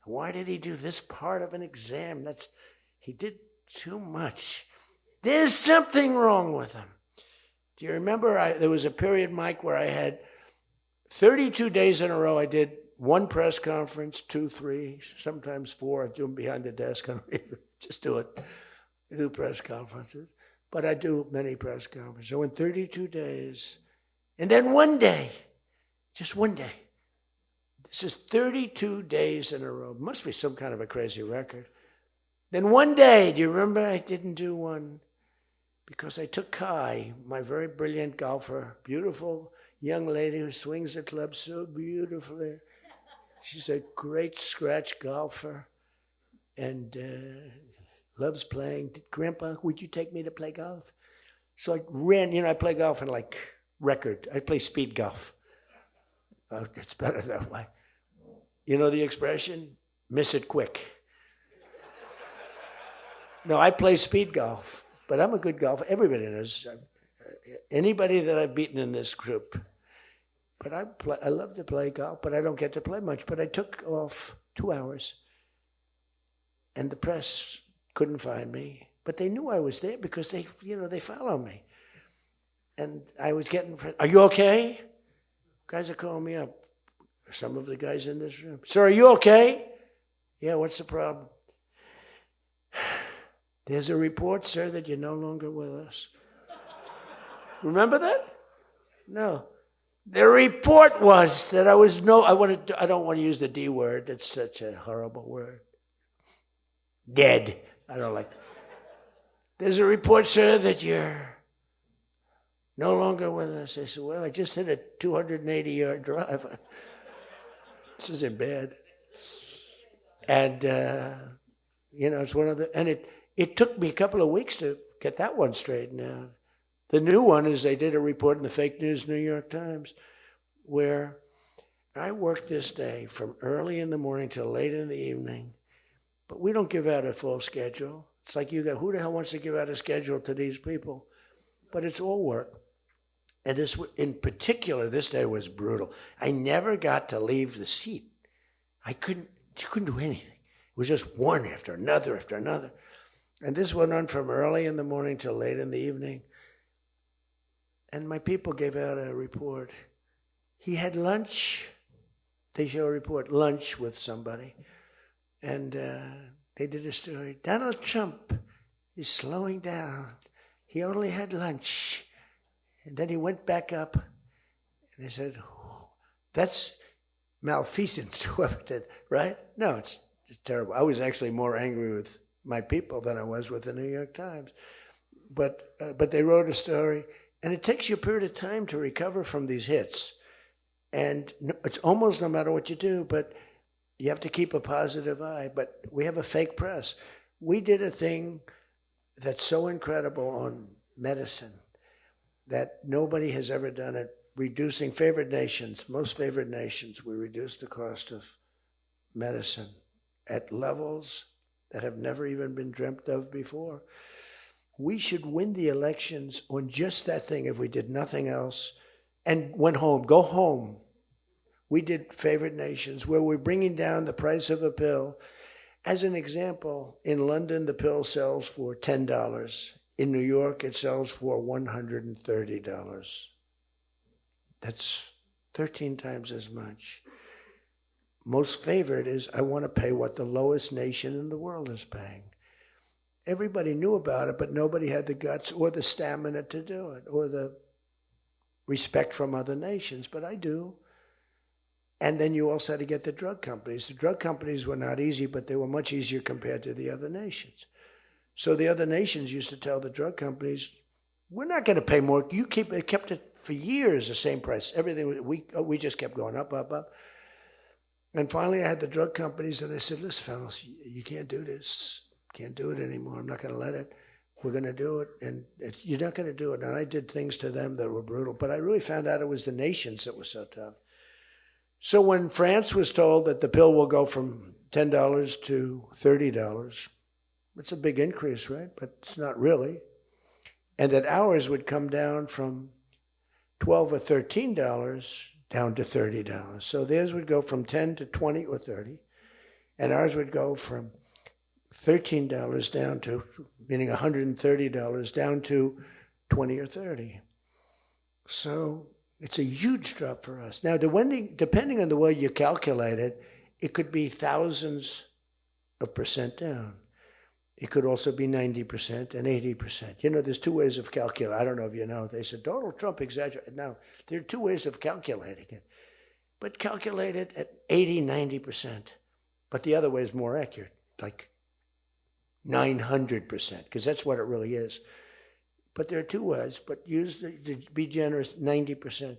Why did he do this part of an exam? He did too much. There's something wrong with him. Do you remember there was a period, Mike, where I had 32 days in a row I did one press conference, 2, 3, sometimes 4. I do them behind the desk. I don't even just do it. I do press conferences. But I do many press conferences. So in 32 days, and then one day, just one day. This is 32 days in a row. Must be some kind of a crazy record. Then one day, do you remember I didn't do one? Because I took Kai, my very brilliant golfer, beautiful young lady who swings the club so beautifully. She's a great scratch golfer and loves playing. Grandpa, would you take me to play golf? So I ran, I play golf in like record. I play speed golf. Oh, it's better that way. You know the expression? Miss it quick. No, I play speed golf, but I'm a good golfer. Everybody knows. Anybody that I've beaten in this group. But I love to play golf, but I don't get to play much. But I took off 2 hours, and the press couldn't find me. But they knew I was there because they follow me. And I was getting, are you okay? Guys are calling me up. Some of the guys in this room. Sir, are you okay? Yeah, what's the problem? There's a report, sir, that you're no longer with us. Remember that? No. The report was that I don't want to use the D word. It's such a horrible word. Dead. I don't like that. There's a report, sir, that you're no longer with us. I said, well, I just hit a 280-yard drive. This isn't bad. And, it's one of the, and it took me a couple of weeks to get that one straightened out. The new one is they did a report in the fake news New York Times where I worked this day from early in the morning till late in the evening, but we don't give out a full schedule. It's like who the hell wants to give out a schedule to these people? But it's all work. And this, in particular, this day was brutal. I never got to leave the seat. You couldn't do anything. It was just one after another after another. And this went on from early in the morning till late in the evening. And my people gave out a report. He had lunch. They show a report, lunch with somebody. And they did a story. Donald Trump is slowing down. He only had lunch. And then he went back up. And they said, that's malfeasance, whoever did, right? No, it's terrible. I was actually more angry with my people than I was with the New York Times. But they wrote a story. And it takes you a period of time to recover from these hits. And it's almost no matter what you do, but you have to keep a positive eye. But we have a fake press. We did a thing that's so incredible on medicine that nobody has ever done it. Reducing favored nations, most favored nations, we reduced the cost of medicine at levels that have never even been dreamt of before. We should win the elections on just that thing if we did nothing else and went home, go home. We did favored nations where we're bringing down the price of a pill. As an example, in London, the pill sells for $10. In New York, it sells for $130. That's 13 times as much. Most favored is I want to pay what the lowest nation in the world is paying. Everybody knew about it, but nobody had the guts or the stamina to do it, or the respect from other nations, but I do. And then you also had to get the drug companies. The drug companies were not easy, but they were much easier compared to the other nations. So the other nations used to tell the drug companies, we're not going to pay more. It kept it for years the same price. Everything, we just kept going up, up, up. And finally I had the drug companies and I said, listen, fellas, you can't do this. Can't do it anymore. I'm not going to let it. We're going to do it. And you're not going to do it. And I did things to them that were brutal. But I really found out it was the nations that were so tough. So when France was told that the pill will go from $10 to $30, it's a big increase, right? But it's not really. And that ours would come down from $12 or $13 down to $30. So theirs would go from 10 to 20 or 30. And ours would go from $13 down to, meaning $130, down to 20 or 30. So it's a huge drop for us. Now, depending on the way you calculate it, it could be thousands of percent down. It could also be 90% and 80%. You know, there's two ways of calculating. I don't know if you know. They said Donald Trump exaggerated. No, there are two ways of calculating it. But calculate it at 80, 90%. But the other way is more accurate, like 900%, because that's what it really is. But there are two ways, but use, to be generous, 90%.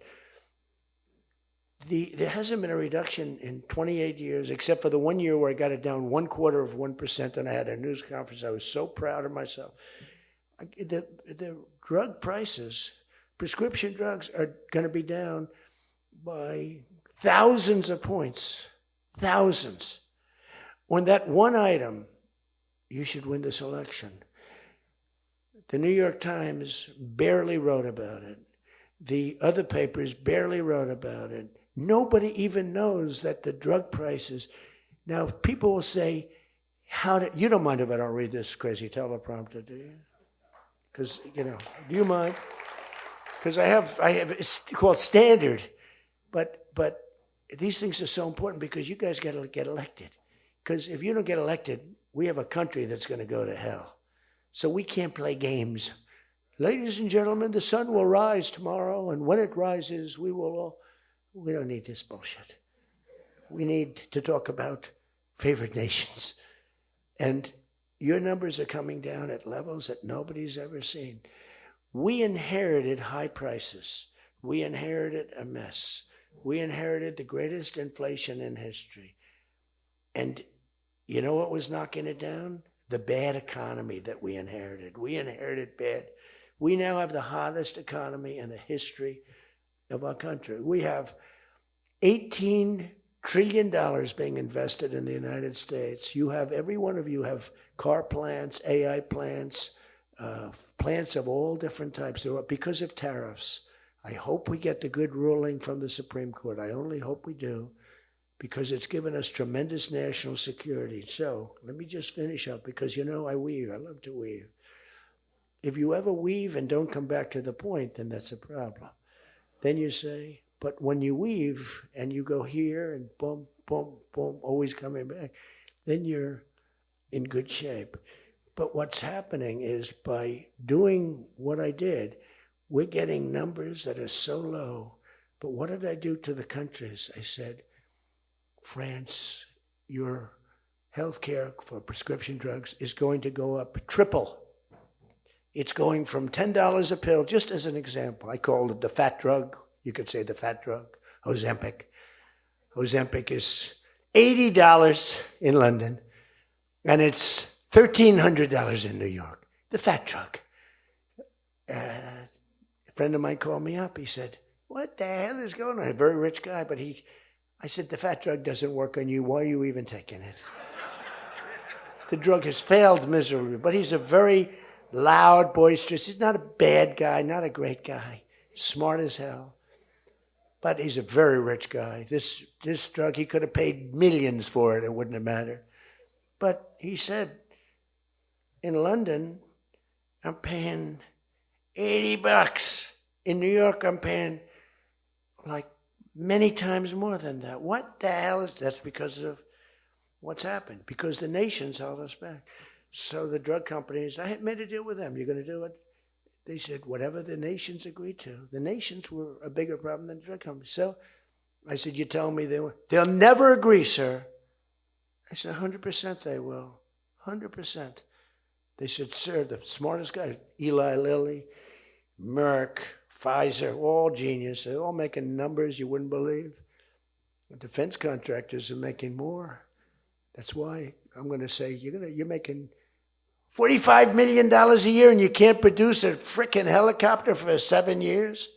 There hasn't been a reduction in 28 years, except for the 1 year where I got it down 1/4%, and I had a news conference. I was so proud of myself. The drug prices, prescription drugs, are going to be down by thousands of points, thousands. On that one item, you should win this election. The New York Times barely wrote about it. The other papers barely wrote about it. Nobody even knows that the drug prices. Now, people will say, you don't mind if I don't read this crazy teleprompter, do you? Because, do you mind? Because I have, it's called standard. But these things are so important because you guys got to get elected. Because if you don't get elected, we have a country that's going to go to hell. So we can't play games. Ladies and gentlemen, the sun will rise tomorrow, and when it rises, we don't need this bullshit. We need to talk about favored nations. And your numbers are coming down at levels that nobody's ever seen. We inherited high prices. We inherited a mess. We inherited the greatest inflation in history. And you know what was knocking it down? The bad economy that we inherited. We inherited bad. We now have the hottest economy in the history of our country. We have $18 trillion being invested in the United States. You have, every one of you have car plants, AI plants, plants of all different types. Because of tariffs. I hope we get the good ruling from the Supreme Court. I only hope we do, because it's given us tremendous national security. So let me just finish up, because I weave. I love to weave. If you ever weave and don't come back to the point, then that's a problem. Then you say, but when you weave and you go here and boom, boom, boom, always coming back, then you're in good shape. But what's happening is, by doing what I did, we're getting numbers that are so low. But what did I do to the countries? I said, France, your health care for prescription drugs is going to go up triple. It's going from $10 a pill, just as an example. I called it the fat drug. You could say the fat drug, Ozempic. Ozempic is $80 in London, and it's $1,300 in New York. The fat drug. A friend of mine called me up. He said, what the hell is going on? A very rich guy, but I said, the fat drug doesn't work on you. Why are you even taking it? The drug has failed miserably, but he's a very loud, boisterous. He's not a bad guy, not a great guy, smart as hell. But he's a very rich guy. This drug, he could have paid millions for it. It wouldn't have mattered. But he said, in London, I'm paying $80. In New York, I'm paying like many times more than that. What the hell is that? That's because of what's happened. Because the nations held us back. So the drug companies, I had made a deal with them. You're going to do it? They said, whatever the nations agreed to. The nations were a bigger problem than the drug companies. So I said, you tell me they'll never agree, sir. I said, 100% they will. 100%. They said, sir, the smartest guy, Eli Lilly, Merck, Pfizer, all genius. They're all making numbers you wouldn't believe. The defense contractors are making more. That's why I'm going to say, you're making $45 million a year and you can't produce a frickin' helicopter for 7 years?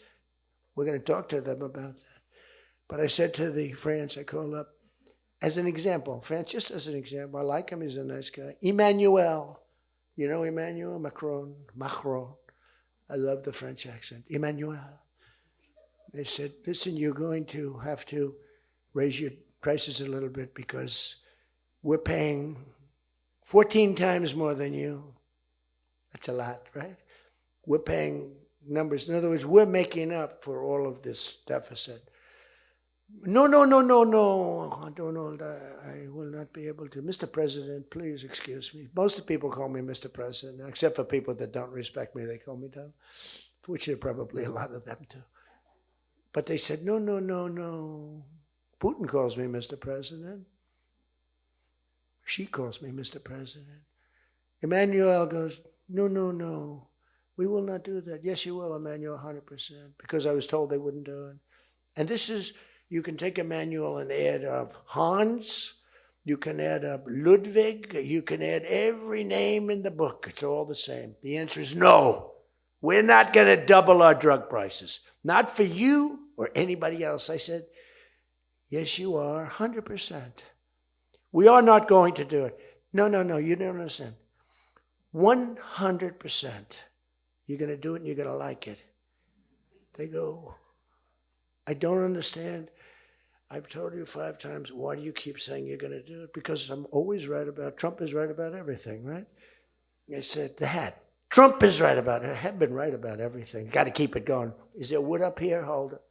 We're going to talk to them about that. But I said to the France, I called up, as an example, France, just as an example, I like him, he's a nice guy. Emmanuel, you know Emmanuel Macron? I love the French accent. Emmanuel. They said, listen, you're going to have to raise your prices a little bit because we're paying 14 times more than you. That's a lot, right? We're paying numbers. In other words, we're making up for all of this deficit. No, Donald, I will not be able to. Mr. President, please excuse me. Most of the people call me Mr. President, except for people that don't respect me, they call me Donald, which are probably a lot of them too. But they said, no. Putin calls me Mr. President. She calls me Mr. President. Emmanuel goes, no. We will not do that. Yes, you will, Emmanuel, 100%, because I was told they wouldn't do it. And this is, you can take Emmanuel and add up Hans, you can add up Ludwig, you can add every name in the book. It's all the same. The answer is no. We're not going to double our drug prices. Not for you or anybody else. I said, yes, you are, 100%. We are not going to do it. No, you don't understand. 100%. You're going to do it and you're going to like it. They go, I don't understand. I've told you 5 times, why do you keep saying you're going to do it? Because I'm always right about, Trump is right about everything, right? I said, Trump is right about it. I have been right about everything. Got to keep it going. Is there wood up here? Hold it.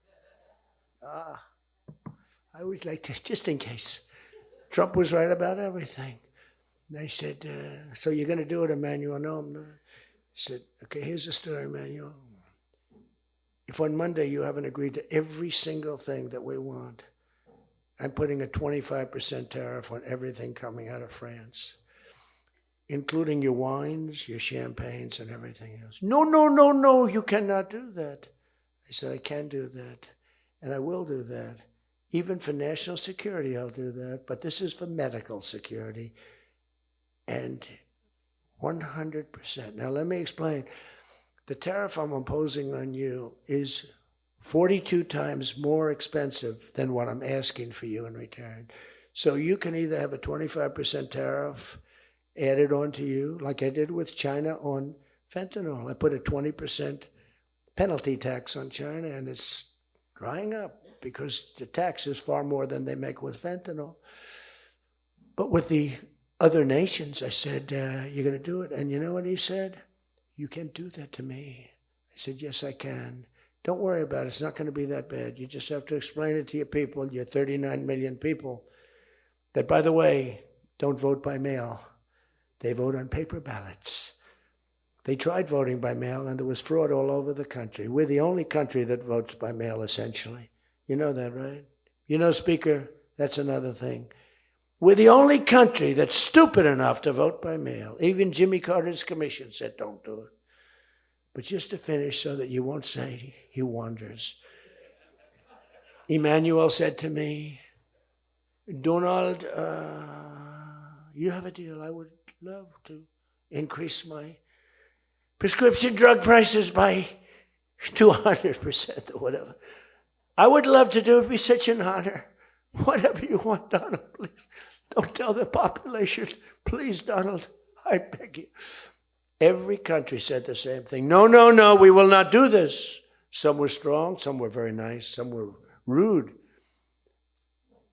I always like to, just in case. Trump was right about everything. And I said, so you're going to do it, Emmanuel? No, I'm not. I said, okay, here's the story, Emmanuel. If on Monday you haven't agreed to every single thing that we want, I'm putting a 25% tariff on everything coming out of France, including your wines, your champagnes, and everything else. No, you cannot do that. I said, I can do that, and I will do that. Even for national security, I'll do that, but this is for medical security, and 100%. Now, let me explain. The tariff I'm imposing on you is 42 times more expensive than what I'm asking for you in return. So you can either have a 25% tariff added on to you, like I did with China on fentanyl. I put a 20% penalty tax on China, and it's drying up because the tax is far more than they make with fentanyl. But with the other nations, I said, you're going to do it. And you know what he said? You can't do that to me. I said, yes, I can. Don't worry about it. It's not going to be that bad. You just have to explain it to your people, your 39 million people, that, by the way, don't vote by mail. They vote on paper ballots. They tried voting by mail, and there was fraud all over the country. We're the only country that votes by mail, essentially. You know that, right? You know, Speaker, that's another thing. We're the only country that's stupid enough to vote by mail. Even Jimmy Carter's commission said, don't do it. But just to finish so that you won't say he wanders. Emmanuel said to me, Donald, you have a deal. I would love to increase my prescription drug prices by 200% or whatever. I would love to do it. It'd be such an honor. Whatever you want, Donald, please. Don't tell the population. Please, Donald, I beg you. Every country said the same thing. No, we will not do this. Some were strong, some were very nice, some were rude.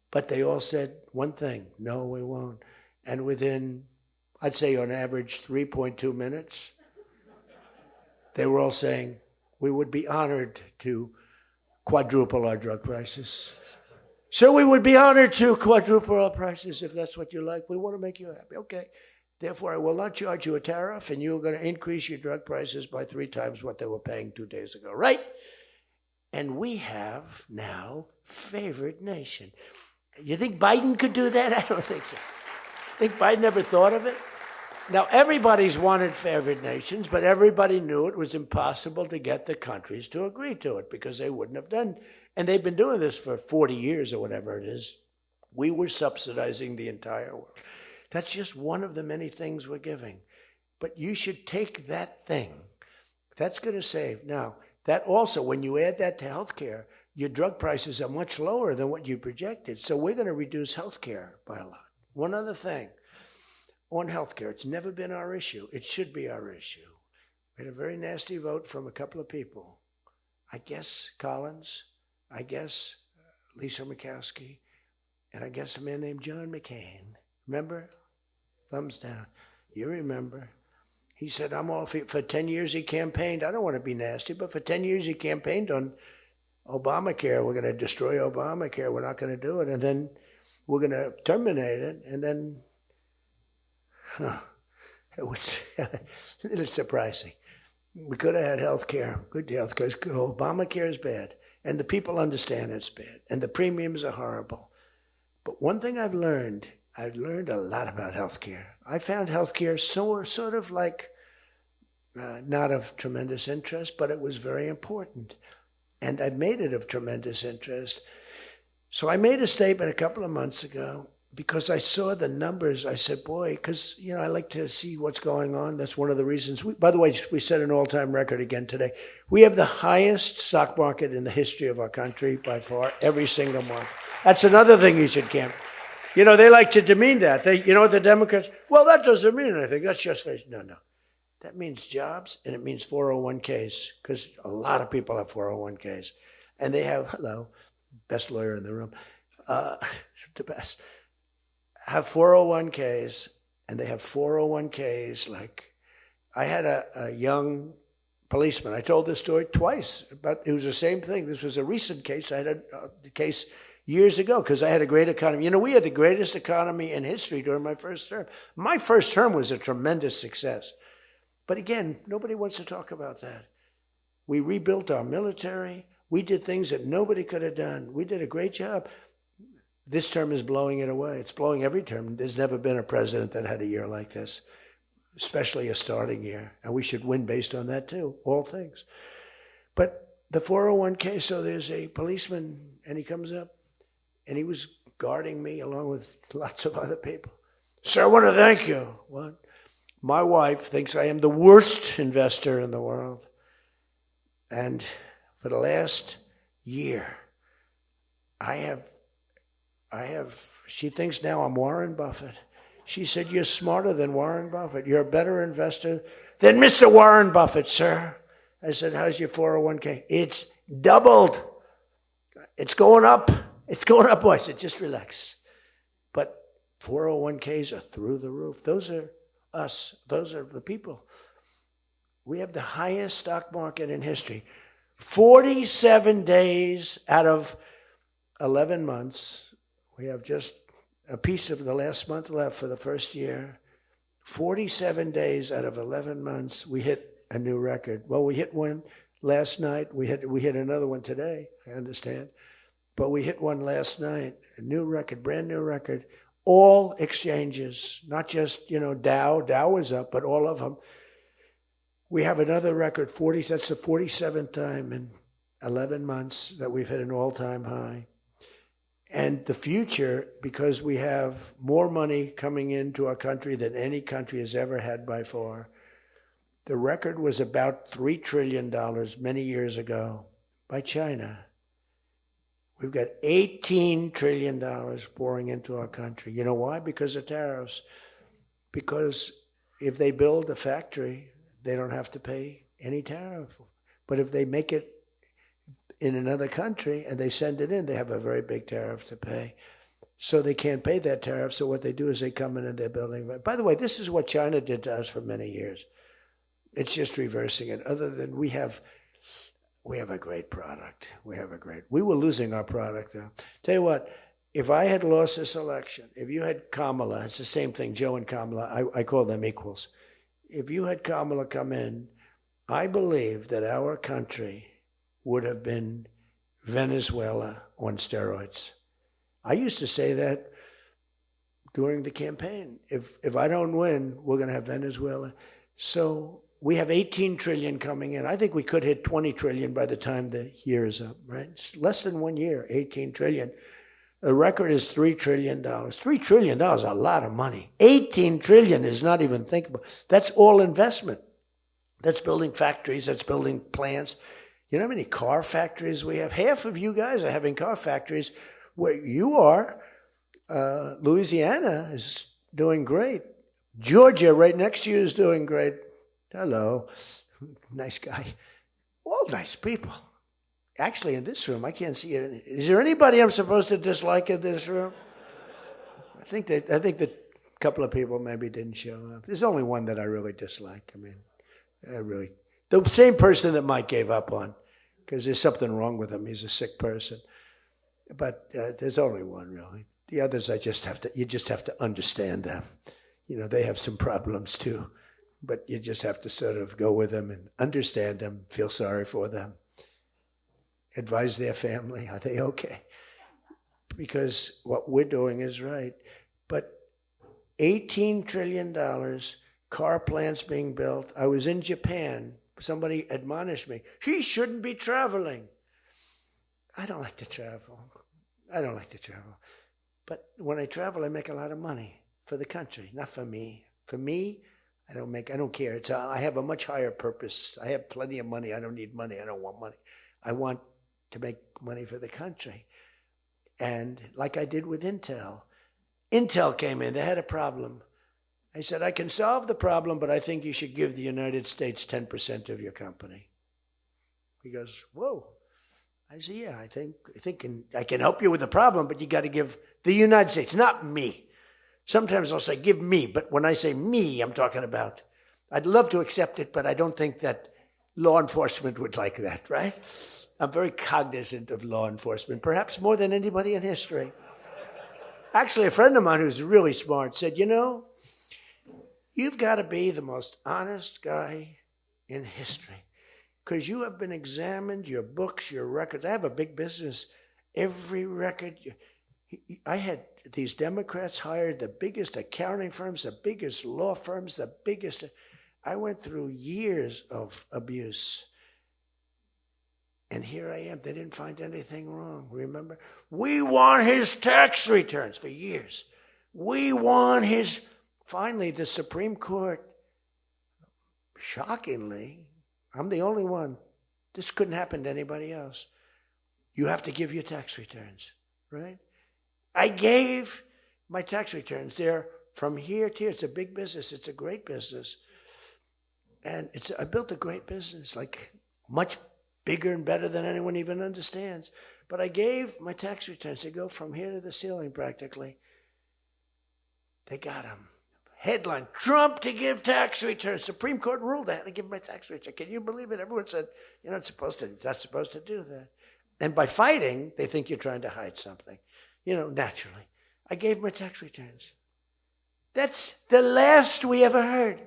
But they all said one thing, no, we won't. And within, I'd say on average, 3.2 minutes, they were all saying, we would be honored to quadruple our drug prices. So we would be honored to quadruple our prices if that's what you like. We want to make you happy. Okay. Therefore, I will not charge you a tariff, and you're going to increase your drug prices by 3 times what they were paying 2 days ago, right? And we have now favored nation. You think Biden could do that? I don't think so. Think Biden ever thought of it? Now, everybody's wanted favored nations, but everybody knew it was impossible to get the countries to agree to it because they wouldn't have done. And they've been doing this for 40 years or whatever it is. We were subsidizing the entire world. That's just one of the many things we're giving. But you should take that thing. That's going to save. Now, that also, when you add that to healthcare, your drug prices are much lower than what you projected. So we're going to reduce healthcare by a lot. One other thing. On healthcare, it's never been our issue. It should be our issue. We had a very nasty vote from a couple of people. I guess Collins, I guess Lisa Murkowski, and I guess a man named John McCain. Remember? Thumbs down. You remember. He said, I'm all for 10 years he campaigned. I don't want to be nasty, but for 10 years he campaigned on Obamacare. We're going to destroy Obamacare. We're not going to do it. And then we're going to terminate it. And then it was a little surprising. We could have had health care, good health care. Obamacare is bad, and the people understand it's bad, and the premiums are horrible. But one thing I've learned a lot about health care. I found health care sort of like not of tremendous interest, but it was very important. And I made it of tremendous interest. So I made a statement a couple of months ago, because I saw the numbers. I said, boy, because, I like to see what's going on. That's one of the reasons. By the way, we set an all-time record again today. We have the highest stock market in the history of our country by far, every single month. That's another thing you should camp. They like to demean that. The Democrats, well, that doesn't mean anything. That's just, no. That means jobs, and it means 401ks, because a lot of people have 401ks. And they have, best lawyer in the room, the best. Have 401ks, and they have 401ks like, I had a young policeman. I told this story twice, but it was the same thing. This was a recent case. I had a case years ago because I had a great economy. We had the greatest economy in history during my first term. My first term was a tremendous success. But again, nobody wants to talk about that. We rebuilt our military. We did things that nobody could have done. We did a great job. This term is blowing it away. It's blowing every term. There's never been a president that had a year like this, especially a starting year. And we should win based on that too, all things. But the 401k, so there's a policeman, and he comes up, and he was guarding me along with lots of other people. Sir, I want to thank you. What? My wife thinks I am the worst investor in the world. And for the last year, she thinks now I'm Warren Buffett. She said, you're smarter than Warren Buffett. You're a better investor than Mr. Warren Buffett, sir. I said, how's your 401k? It's doubled. It's going up. It's going up. I said, just relax. But 401ks are through the roof. Those are us. Those are the people. We have the highest stock market in history. 47 days out of 11 months. We have just a piece of the last month left for the first year. 47 days out of 11 months, we hit a new record. Well, we hit one last night. We hit another one today, I understand. But we hit one last night, a new record, brand new record. All exchanges, not just, Dow. Dow was up, but all of them. We have another record, that's the 47th time in 11 months that we've hit an all-time high. And the future, because we have more money coming into our country than any country has ever had by far. The record was about $3 trillion many years ago by China. We've got $18 trillion pouring into our country. You know why? Because of tariffs. Because if they build a factory, they don't have to pay any tariff. But if they make it in another country and they send it in, they have a very big tariff to pay. So they can't pay that tariff. So what they do is they come in and they're building. By the way, this is what China did to us for many years. It's just reversing it. Other than we have a great product. We were losing our product now. Tell you what, if I had lost this election, if you had Kamala, it's the same thing, Joe and Kamala, I call them equals. If you had Kamala come in, I believe that our country would have been Venezuela on steroids. I used to say that during the campaign. If I don't win, we're going to have Venezuela. So we have 18 trillion coming in. I think we could hit 20 trillion by the time the year is up, right? It's less than 1 year, 18 trillion. The record is $3 trillion. $3 trillion is a lot of money. 18 trillion is not even thinkable. That's all investment. That's building factories. That's building plants. You know how many car factories we have? Half of you guys are having car factories. Where you are, Louisiana is doing great. Georgia, right next to you, is doing great. Hello. Nice guy. All nice people. Actually, in this room, I can't see it. Is there anybody I'm supposed to dislike in this room? I think that a couple of people maybe didn't show up. There's only one that I really dislike. I mean, the same person that Mike gave up on, because there's something wrong with him. He's a sick person. But there's only one, really. The others, you just have to understand them. You know, they have some problems too, but you just have to sort of go with them and understand them, feel sorry for them, advise their family, are they okay? Because what we're doing is right. But $18 trillion, car plants being built. I was in Japan. Somebody admonished me, he shouldn't be traveling. I don't like to travel. But when I travel, I make a lot of money for the country, not for me. For me, I don't care. I have a much higher purpose. I have plenty of money. I don't need money. I don't want money. I want to make money for the country. And like I did with Intel. Intel came in. They had a problem. I said, I can solve the problem, but I think you should give the United States 10% of your company. He goes, whoa. I said, yeah, I think I can help you with the problem, but you got to give the United States, not me. Sometimes I'll say, give me, but when I say me, I'm talking about, I'd love to accept it, but I don't think that law enforcement would like that, right? I'm very cognizant of law enforcement, perhaps more than anybody in history. Actually, a friend of mine who's really smart said, you know, you've got to be the most honest guy in history. Because you have been examined, your books, your records. I have a big business. Every record. I had these Democrats hired the biggest accounting firms, the biggest law firms, the biggest. I went through years of abuse. And here I am. They didn't find anything wrong, remember? We want his tax returns for years. We want his. Finally, the Supreme Court, shockingly, I'm the only one. This couldn't happen to anybody else. You have to give your tax returns, right? I gave my tax returns. They're from here to here. It's a big business. It's a great business. And I built a great business, like much bigger and better than anyone even understands. But I gave my tax returns. They go from here to the ceiling practically. They got them. Headline, Trump to give tax returns. Supreme Court ruled I had to give my tax return. Can you believe it? Everyone said, you're not supposed to do that. And by fighting, they think you're trying to hide something. You know, naturally. I gave my tax returns. That's the last we ever heard.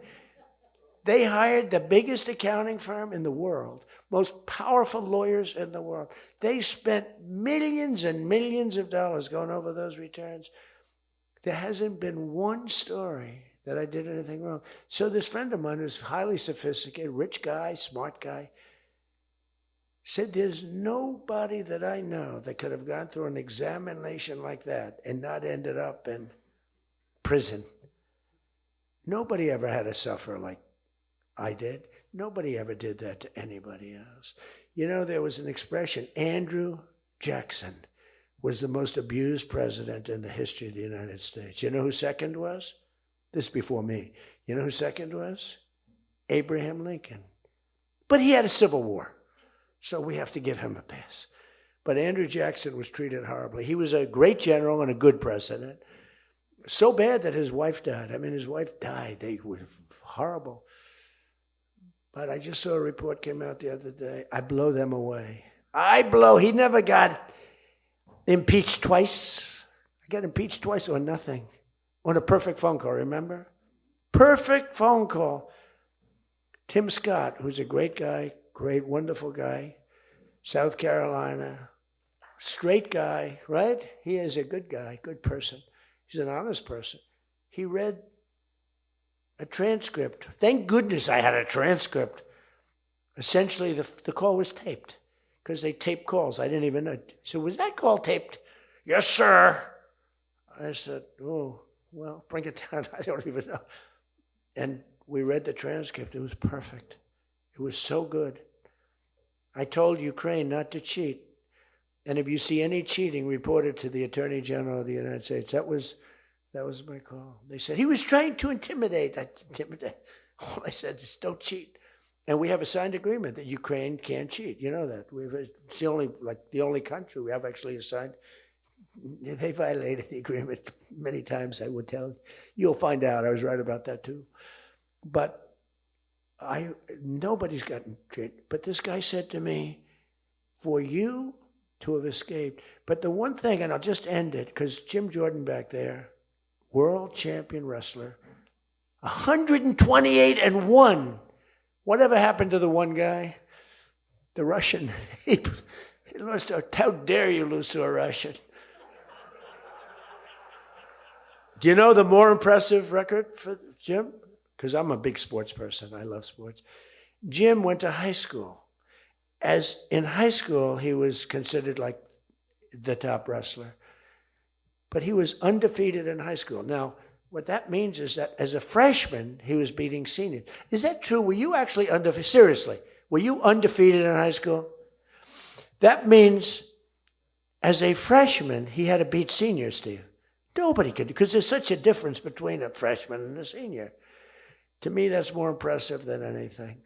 They hired the biggest accounting firm in the world, most powerful lawyers in the world. They spent millions and millions of dollars going over those returns. There hasn't been one story that I did anything wrong. So this friend of mine who's highly sophisticated, rich guy, smart guy, said there's nobody that I know that could have gone through an examination like that and not ended up in prison. Nobody ever had to suffer like I did. Nobody ever did that to anybody else. You know, there was an expression, Andrew Jackson was the most abused president in the history of the United States. You know who second was? This is before me. You know who second was? Abraham Lincoln. But he had a civil war, so we have to give him a pass. But Andrew Jackson was treated horribly. He was a great general and a good president. So bad that his wife died. I mean, his wife died. They were horrible. But I just saw a report came out the other day. I blow them away. He never got impeached twice. I got impeached twice on nothing. On a perfect phone call, remember? Perfect phone call. Tim Scott, who's a great guy, great, wonderful guy, South Carolina, straight guy, right? He is a good guy, good person. He's an honest person. He read a transcript. Thank goodness I had a transcript. Essentially, the call was taped because they tape calls. I didn't even know. So was that call taped? Yes, sir. I said, oh, well, bring it down. I don't even know. And we read the transcript. It was perfect. It was so good. I told Ukraine not to cheat. And if you see any cheating, report it to the Attorney General of the United States. That was my call. They said, he was trying to intimidate. All I said is, don't cheat. And we have a signed agreement that Ukraine can't cheat. You know that. It's the only country we have actually signed. They violated the agreement many times, I would tell you. You'll find out. I was right about that too. But nobody's gotten cheated. But this guy said to me, for you to have escaped. But the one thing, and I'll just end it, because Jim Jordan back there, world champion wrestler, 128-1. Whatever happened to the one guy? The Russian. He lost to, how dare you lose to a Russian? Do you know the more impressive record for Jim? Because I'm a big sports person. I love sports. Jim went to high school. As in high school, he was considered like the top wrestler. But he was undefeated in high school. Now, what that means is that as a freshman, he was beating seniors. Is that true? Were you actually undefeated? Seriously, were you undefeated in high school? That means as a freshman, he had to beat seniors, Steve. Nobody could, because there's such a difference between a freshman and a senior. To me, that's more impressive than anything.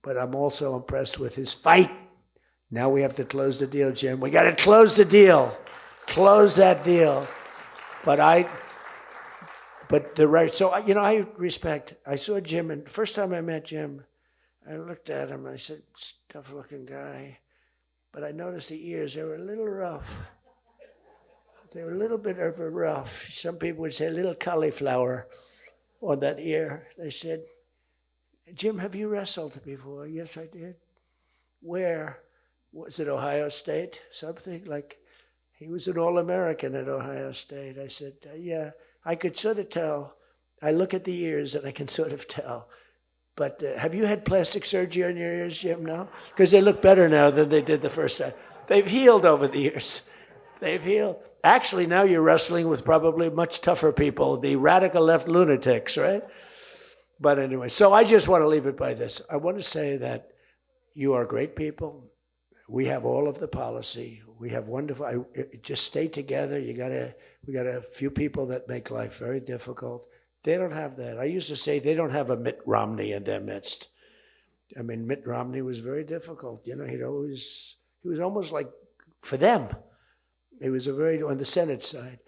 But I'm also impressed with his fight. Now we have to close the deal, Jim. We got to close the deal. Close that deal. I respect. I saw Jim, and the first time I met Jim, I looked at him and I said, tough-looking guy. But I noticed the ears, they were a little rough. They were a little bit of a rough. Some people would say a little cauliflower on that ear. They said, Jim, have you wrestled before? Yes, I did. Where? Was it Ohio State? Something like, he was an All-American at Ohio State. I said, yeah, I could sort of tell. I look at the ears and I can sort of tell. But have you had plastic surgery on your ears, Jim, now? Because they look better now than they did the first time. They've healed over the years. They've healed. Actually, now you're wrestling with probably much tougher people, the radical left lunatics, right? But anyway, so I just want to leave it by this. I want to say that you are great people. We have all of the policy. We have wonderful, just stay together. We got a few people that make life very difficult. They don't have that. I used to say they don't have a Mitt Romney in their midst. I mean, Mitt Romney was very difficult. You know, he was almost like, for them, he was on the Senate side.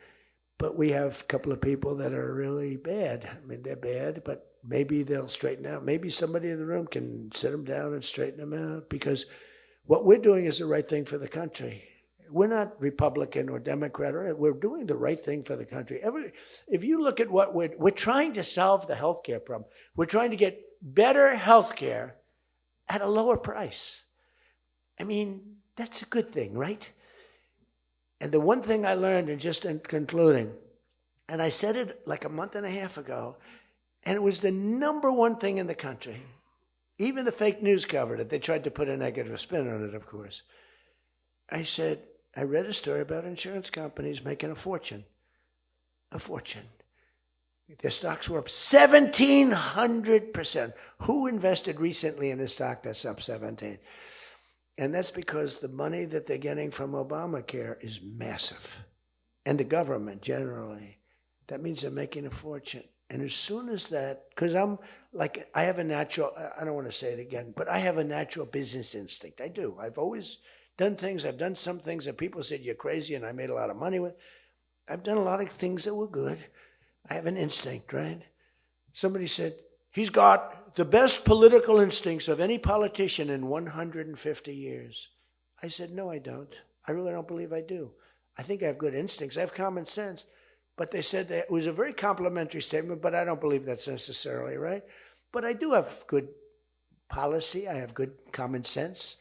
But we have a couple of people that are really bad. I mean, they're bad, but maybe they'll straighten out. Maybe somebody in the room can sit them down and straighten them out, because what we're doing is the right thing for the country. We're not Republican or Democrat. We're doing the right thing for the country. If you look at what we're trying to solve the healthcare problem. We're trying to get better healthcare at a lower price. I mean, that's a good thing, right? And the one thing I learned, and just in concluding, and I said it like a month and a half ago, and it was the number one thing in the country. Even the fake news covered it. They tried to put a negative spin on it, of course. I said, I read a story about insurance companies making a fortune. A fortune. Their stocks were up 1,700%. Who invested recently in a stock that's up 17? And that's because the money that they're getting from Obamacare is massive. And the government generally. That means they're making a fortune. And as soon as that, because I have a natural, I don't want to say it again, but I have a natural business instinct. I do. I've always done things. I've done some things that people said, you're crazy, and I made a lot of money with. I've done a lot of things that were good. I have an instinct, right? Somebody said, he's got the best political instincts of any politician in 150 years. I said, no, I don't. I really don't believe I do. I think I have good instincts. I have common sense. But they said that it was a very complimentary statement, but I don't believe that's necessarily right. But I do have good policy. I have good common sense.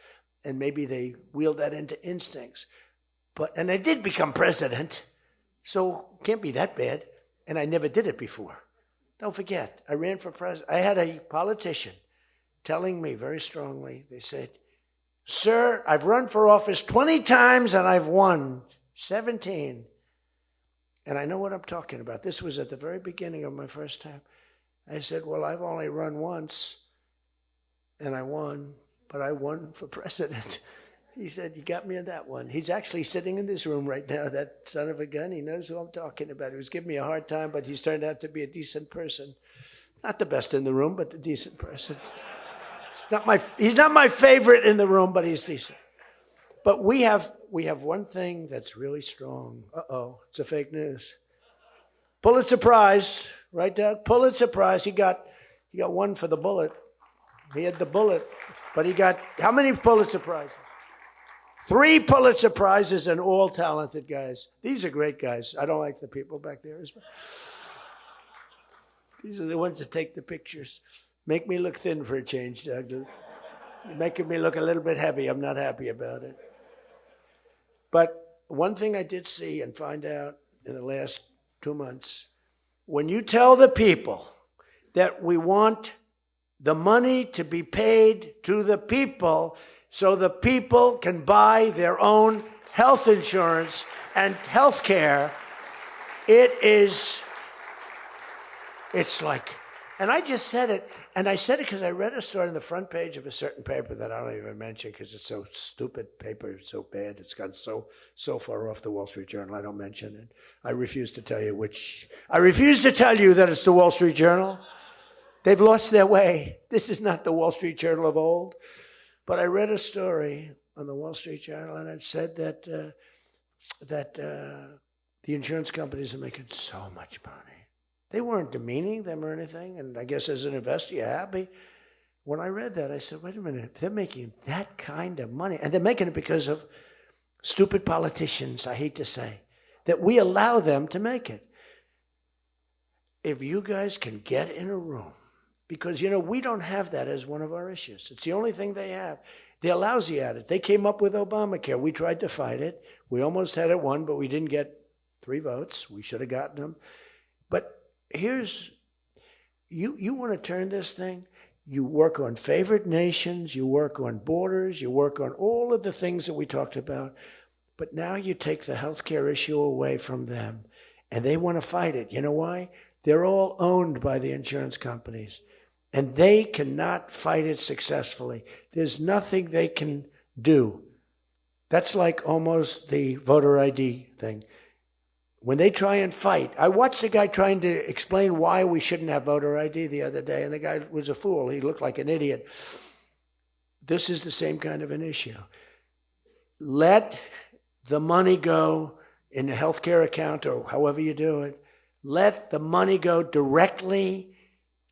And maybe they wheel that into instincts. And I did become president, so can't be that bad. And I never did it before. Don't forget, I ran for president. I had a politician telling me very strongly, they said, sir, I've run for office 20 times and I've won 17. And I know what I'm talking about. This was at the very beginning of my first time. I said, well, I've only run once and I won, but I won for president. He said, you got me on that one. He's actually sitting in this room right now, that son of a gun. He knows who I'm talking about. He was giving me a hard time, but he's turned out to be a decent person. Not the best in the room, but a decent person. He's not my favorite in the room, but he's decent. But we have one thing that's really strong. Uh-oh, it's a fake news. Pulitzer Prize, right, Doug? Pulitzer Prize. He got one for the bullet. He had the bullet, but he got how many Pulitzer Prizes? 3 Pulitzer Prizes, and all talented guys. These are great guys. I don't like the people back there. These are the ones that take the pictures. Make me look thin for a change, Doug. You're making me look a little bit heavy. I'm not happy about it. But one thing I did see and find out in the last 2 months, when you tell the people that we want the money to be paid to the people so the people can buy their own health insurance and health care, it's like, and I just said it, and I said it because I read a story on the front page of a certain paper that I don't even mention because it's so stupid paper, it's so bad, it's gone so far off the Wall Street Journal, I don't mention it. I refuse to tell you that it's the Wall Street Journal. They've lost their way. This is not the Wall Street Journal of old. But I read a story on the Wall Street Journal, and it said that the insurance companies are making so much money. They weren't demeaning them or anything, and I guess as an investor, you're happy. When I read that, I said, wait a minute, they're making that kind of money, and they're making it because of stupid politicians, I hate to say, that we allow them to make it. If you guys can get in a room, because, we don't have that as one of our issues. It's the only thing they have. They're lousy at it. They came up with Obamacare. We tried to fight it. We almost had it won, but we didn't get 3 votes. We should have gotten them. But here's, you want to turn this thing, you work on favored nations, you work on borders, you work on all of the things that we talked about, but now you take the healthcare issue away from them, and they want to fight it. You know why? They're all owned by the insurance companies. And they cannot fight it successfully. There's nothing they can do. That's like almost the voter ID thing. When they try and fight, I watched a guy trying to explain why we shouldn't have voter ID the other day, and the guy was a fool. He looked like an idiot. This is the same kind of an issue. Let the money go in a healthcare account or however you do it. Let the money go directly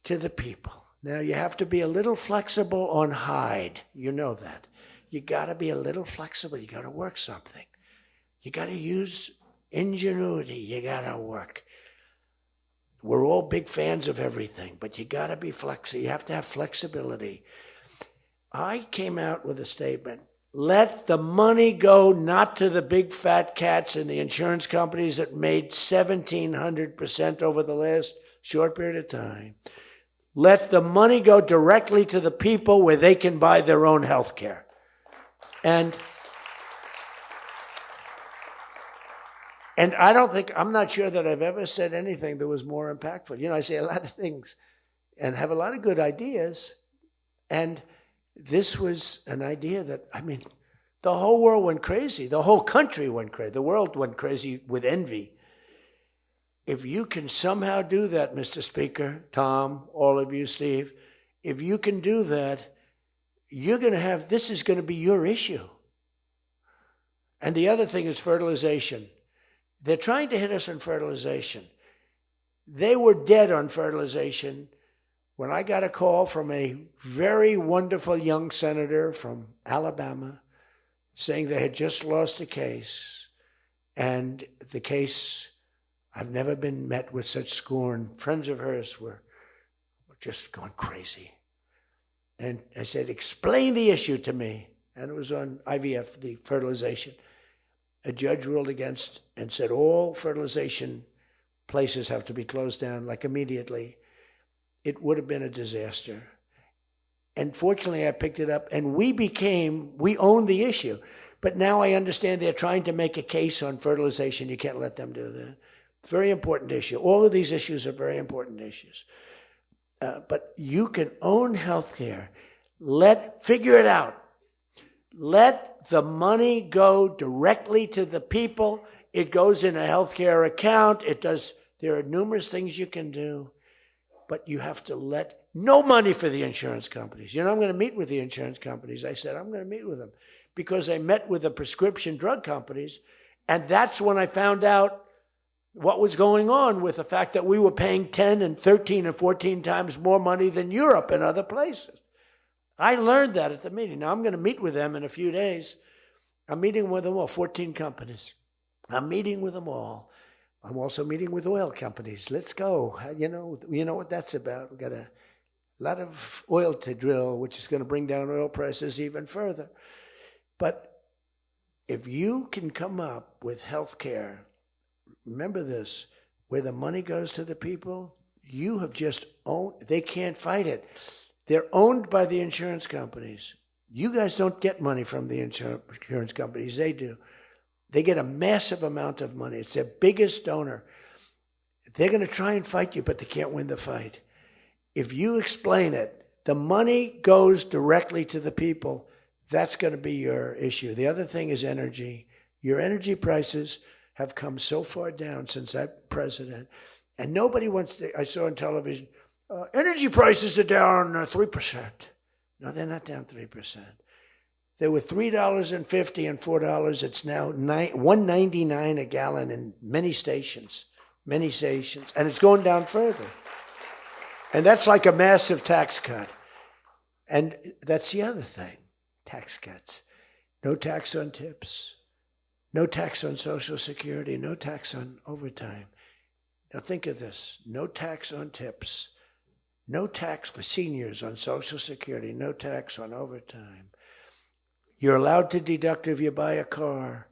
to the people. Now, you have to be a little flexible on Hyde. You know that. You got to be a little flexible. You got to work something. You got to use ingenuity. You got to work. We're all big fans of everything, but you got to be flexible. You have to have flexibility. I came out with a statement. Let the money go not to the big fat cats and the insurance companies that made 1,700% over the last short period of time. Let the money go directly to the people where they can buy their own health care. And I'm not sure that I've ever said anything that was more impactful. I say a lot of things and have a lot of good ideas. And this was an idea that, the whole world went crazy. The whole country went crazy. The world went crazy with envy. If you can somehow do that, Mr. Speaker, Tom, all of you, Steve, if you can do that, this is going to be your issue. And the other thing is fertilization. They're trying to hit us on fertilization. They were dead on fertilization when I got a call from a very wonderful young senator from Alabama saying they had just lost a case, and the case, I've never been met with such scorn. Friends of hers were just going crazy. And I said, explain the issue to me. And it was on IVF, the fertilization. a judge ruled against and said all fertilization places have to be closed down, like immediately, it would have been a disaster. And fortunately, I picked it up, and we owned the issue. But now I understand they're trying to make a case on fertilization. You can't let them do that. Very important issue. All of these issues are very important issues. But you can own healthcare. Figure it out. Let the money go directly to the people. It goes in a healthcare account. There are numerous things you can do, but you have to let no money for the insurance companies. I'm going to meet with the insurance companies. I said, I'm going to meet with them because I met with the prescription drug companies, and that's when I found out what was going on with the fact that we were paying 10 and 13 and 14 times more money than Europe and other places. I learned that at the meeting. Now I'm going to meet with them in a few days. I'm meeting with them all, 14 companies. I'm meeting with them all. I'm also meeting with oil companies. Let's go. You know what that's about. We've got a lot of oil to drill, which is going to bring down oil prices even further. But if you can come up with health care, remember this, where the money goes to the people, you have just owned, they can't fight it. They're owned by the insurance companies. You guys don't get money from the insurance companies. They do. They get a massive amount of money. It's their biggest donor. They're going to try and fight you, but they can't win the fight. If you explain it, the money goes directly to the people. That's going to be your issue. The other thing is energy. Your energy prices have come so far down since I'm president. And nobody wants to, I saw on television, energy prices are down 3%. No, they're not down 3%. They were $3.50 and $4. It's now $1.99 a gallon in many stations. And it's going down further. And that's like a massive tax cut. And that's the other thing, tax cuts. No tax on tips. No tax on Social Security. No tax on overtime. Now think of this. No tax on tips. No tax for seniors on Social Security. No tax on overtime. You're allowed to deduct if you buy a car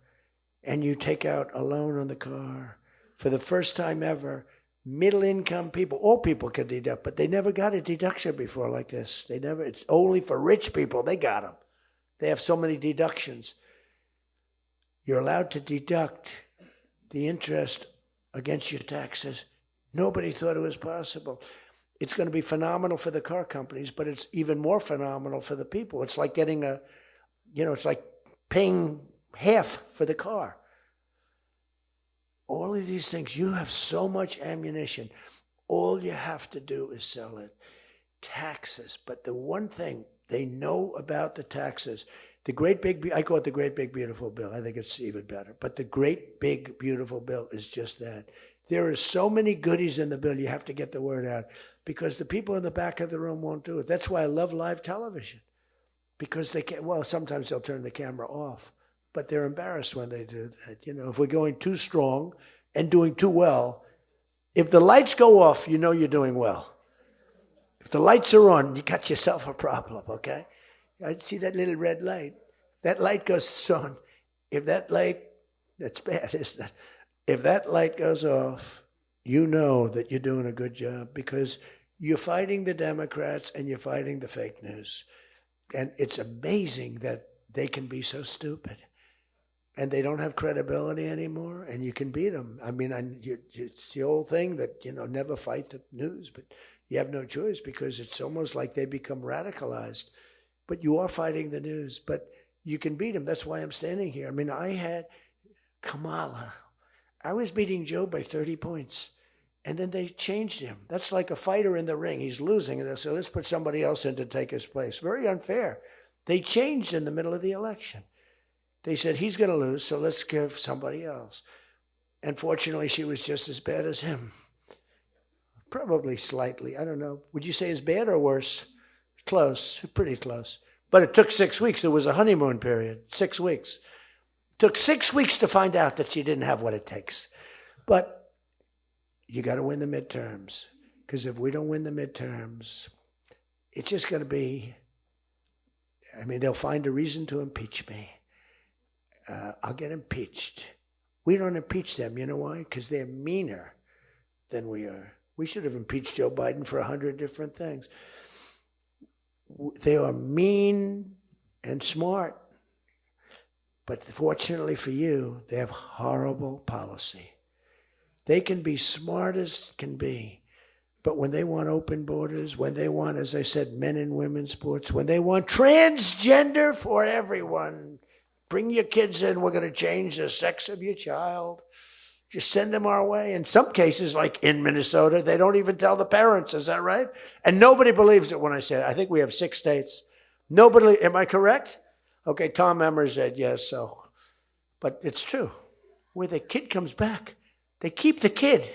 and you take out a loan on the car. For the first time ever, middle-income people, all people can deduct, but they never got a deduction before like this. It's only for rich people. They got them. They have so many deductions. You're allowed to deduct the interest against your taxes. Nobody thought it was possible. It's going to be phenomenal for the car companies, but it's even more phenomenal for the people. It's like getting it's like paying half for the car. All of these things, you have so much ammunition. All you have to do is sell it. Taxes. But the one thing they know about the taxes, I call it the great big beautiful bill. I think it's even better. But the great big beautiful bill is just that. There are so many goodies in the bill, you have to get the word out. Because the people in the back of the room won't do it. That's why I love live television. Because they can't, sometimes they'll turn the camera off. But they're embarrassed when they do that. If we're going too strong and doing too well, if the lights go off, you know you're doing well. If the lights are on, you got yourself a problem, okay? I see that little red light. That light goes on. If that light, that's bad, isn't it? If that light goes off, you know that you're doing a good job because you're fighting the Democrats and you're fighting the fake news. And it's amazing that they can be so stupid. And they don't have credibility anymore, and you can beat them. I mean, it's the old thing that, never fight the news, but you have no choice because it's almost like they become radicalized. But you are fighting the news, but you can beat them. That's why I'm standing here. I mean, I had Kamala. I was beating Joe by 30 points, and then they changed him. That's like a fighter in the ring. He's losing, and they said, let's put somebody else in to take his place. Very unfair. They changed in the middle of the election. They said, he's going to lose, so let's give somebody else. And fortunately, she was just as bad as him. Probably slightly. I don't know. Would you say as bad or worse? Close. Pretty close. But it took 6 weeks. It was a honeymoon period. 6 weeks. It took 6 weeks to find out that she didn't have what it takes. But you got to win the midterms. Because if we don't win the midterms, it's just going to be, they'll find a reason to impeach me. I'll get impeached. We don't impeach them. You know why? Because they're meaner than we are. We should have impeached Joe Biden for 100 different things. They are mean and smart. But fortunately for you, they have horrible policy. They can be smart as can be. But when they want open borders, when they want, as I said, men and women's sports, when they want transgender for everyone, bring your kids in, we're going to change the sex of your child. Just send them our way. In some cases, like in Minnesota, they don't even tell the parents. Is that right? And nobody believes it when I say it. I think we have 6 states. Nobody, am I correct? Okay, Tom Emmer said yes, so. But it's true. Where the kid comes back, they keep the kid.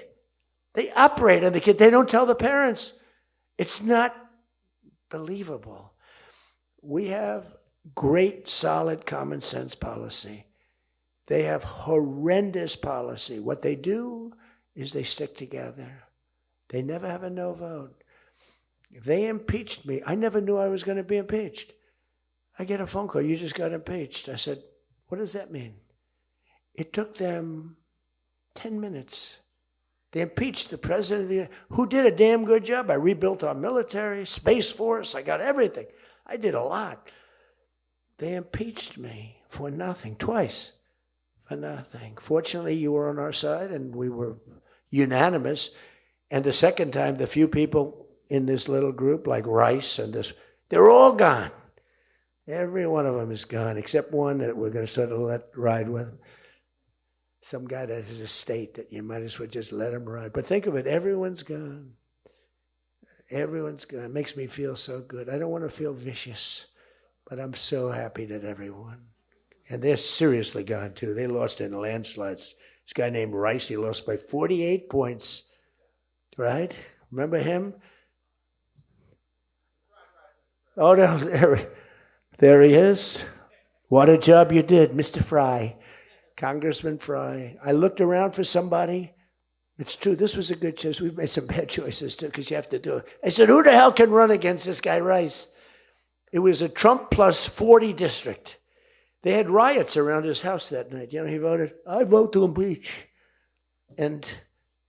They operate on the kid. They don't tell the parents. It's not believable. We have great, solid common sense policy. They have horrendous policy. What they do is they stick together. They never have a no vote. They impeached me. I never knew I was going to be impeached. I get a phone call, you just got impeached. I said, what does that mean? It took them 10 minutes. They impeached the president of the United States, who did a damn good job. I rebuilt our military, Space Force, I got everything. I did a lot. They impeached me for nothing, twice, for nothing. Fortunately, you were on our side, and we were unanimous. And the second time, the few people in this little group, like Rice and this, they're all gone. Every one of them is gone, except one that we're going to sort of let ride with. Some guy that has a state that you might as well just let him ride. But think of it, everyone's gone. Everyone's gone. It makes me feel so good. I don't want to feel vicious, but I'm so happy that everyone. And they're seriously gone, too. They lost in landslides. This guy named Rice, he lost by 48 points, right? Remember him? Oh, no, there he is. What a job you did, Mr. Fry. Congressman Fry. I looked around for somebody. It's true, this was a good choice. We've made some bad choices, too, because you have to do it. I said, who the hell can run against this guy, Rice? It was a Trump plus 40 district. They had riots around his house that night. You know, he voted, I vote to impeach. And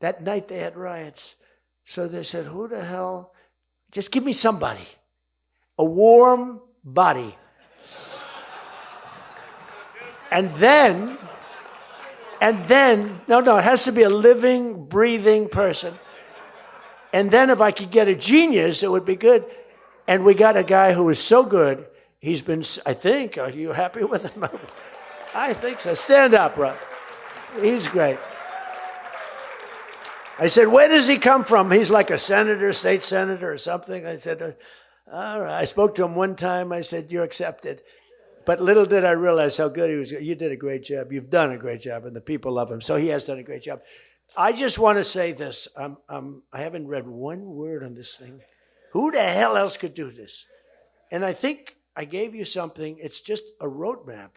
that night they had riots. So they said, who the hell? Just give me somebody. A warm body. And then, no, it has to be a living, breathing person. And then if I could get a genius, it would be good. And we got a guy who is so good. He's been, I think, are you happy with him? I think so. Stand up, bro. He's great. I said, where does he come from? He's like a senator, state senator or something. I said, all right. I spoke to him one time. I said, you're accepted. But little did I realize how good he was. You did a great job. You've done a great job, and the people love him. So he has done a great job. I just want to say this. I haven't read one word on this thing. Who the hell else could do this? And I think I gave you something. It's just a roadmap,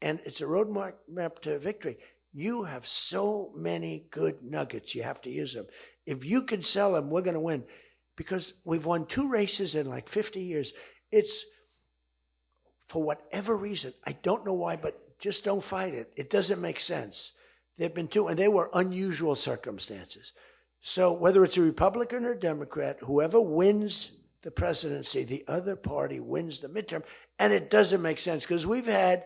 and it's a roadmap to victory. You have so many good nuggets. You have to use them. If you can sell them, we're going to win, because we've won 2 races in like 50 years. It's, for whatever reason, I don't know why, but just don't fight it. It doesn't make sense. There've been 2, and they were unusual circumstances. So whether it's a Republican or Democrat, whoever wins the presidency, the other party wins the midterm, and it doesn't make sense, because we've had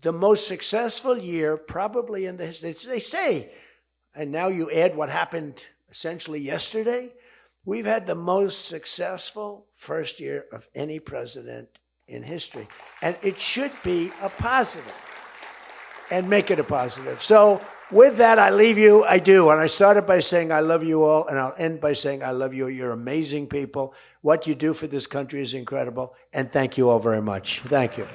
the most successful year probably in the history. They say, and now you add what happened essentially yesterday, we've had the most successful first year of any president in history. And it should be a positive, and make it a positive. So with that, I leave you. I do. And I started by saying I love you all, and I'll end by saying I love you. You're amazing people. What you do for this country is incredible. And thank you all very much. Thank you.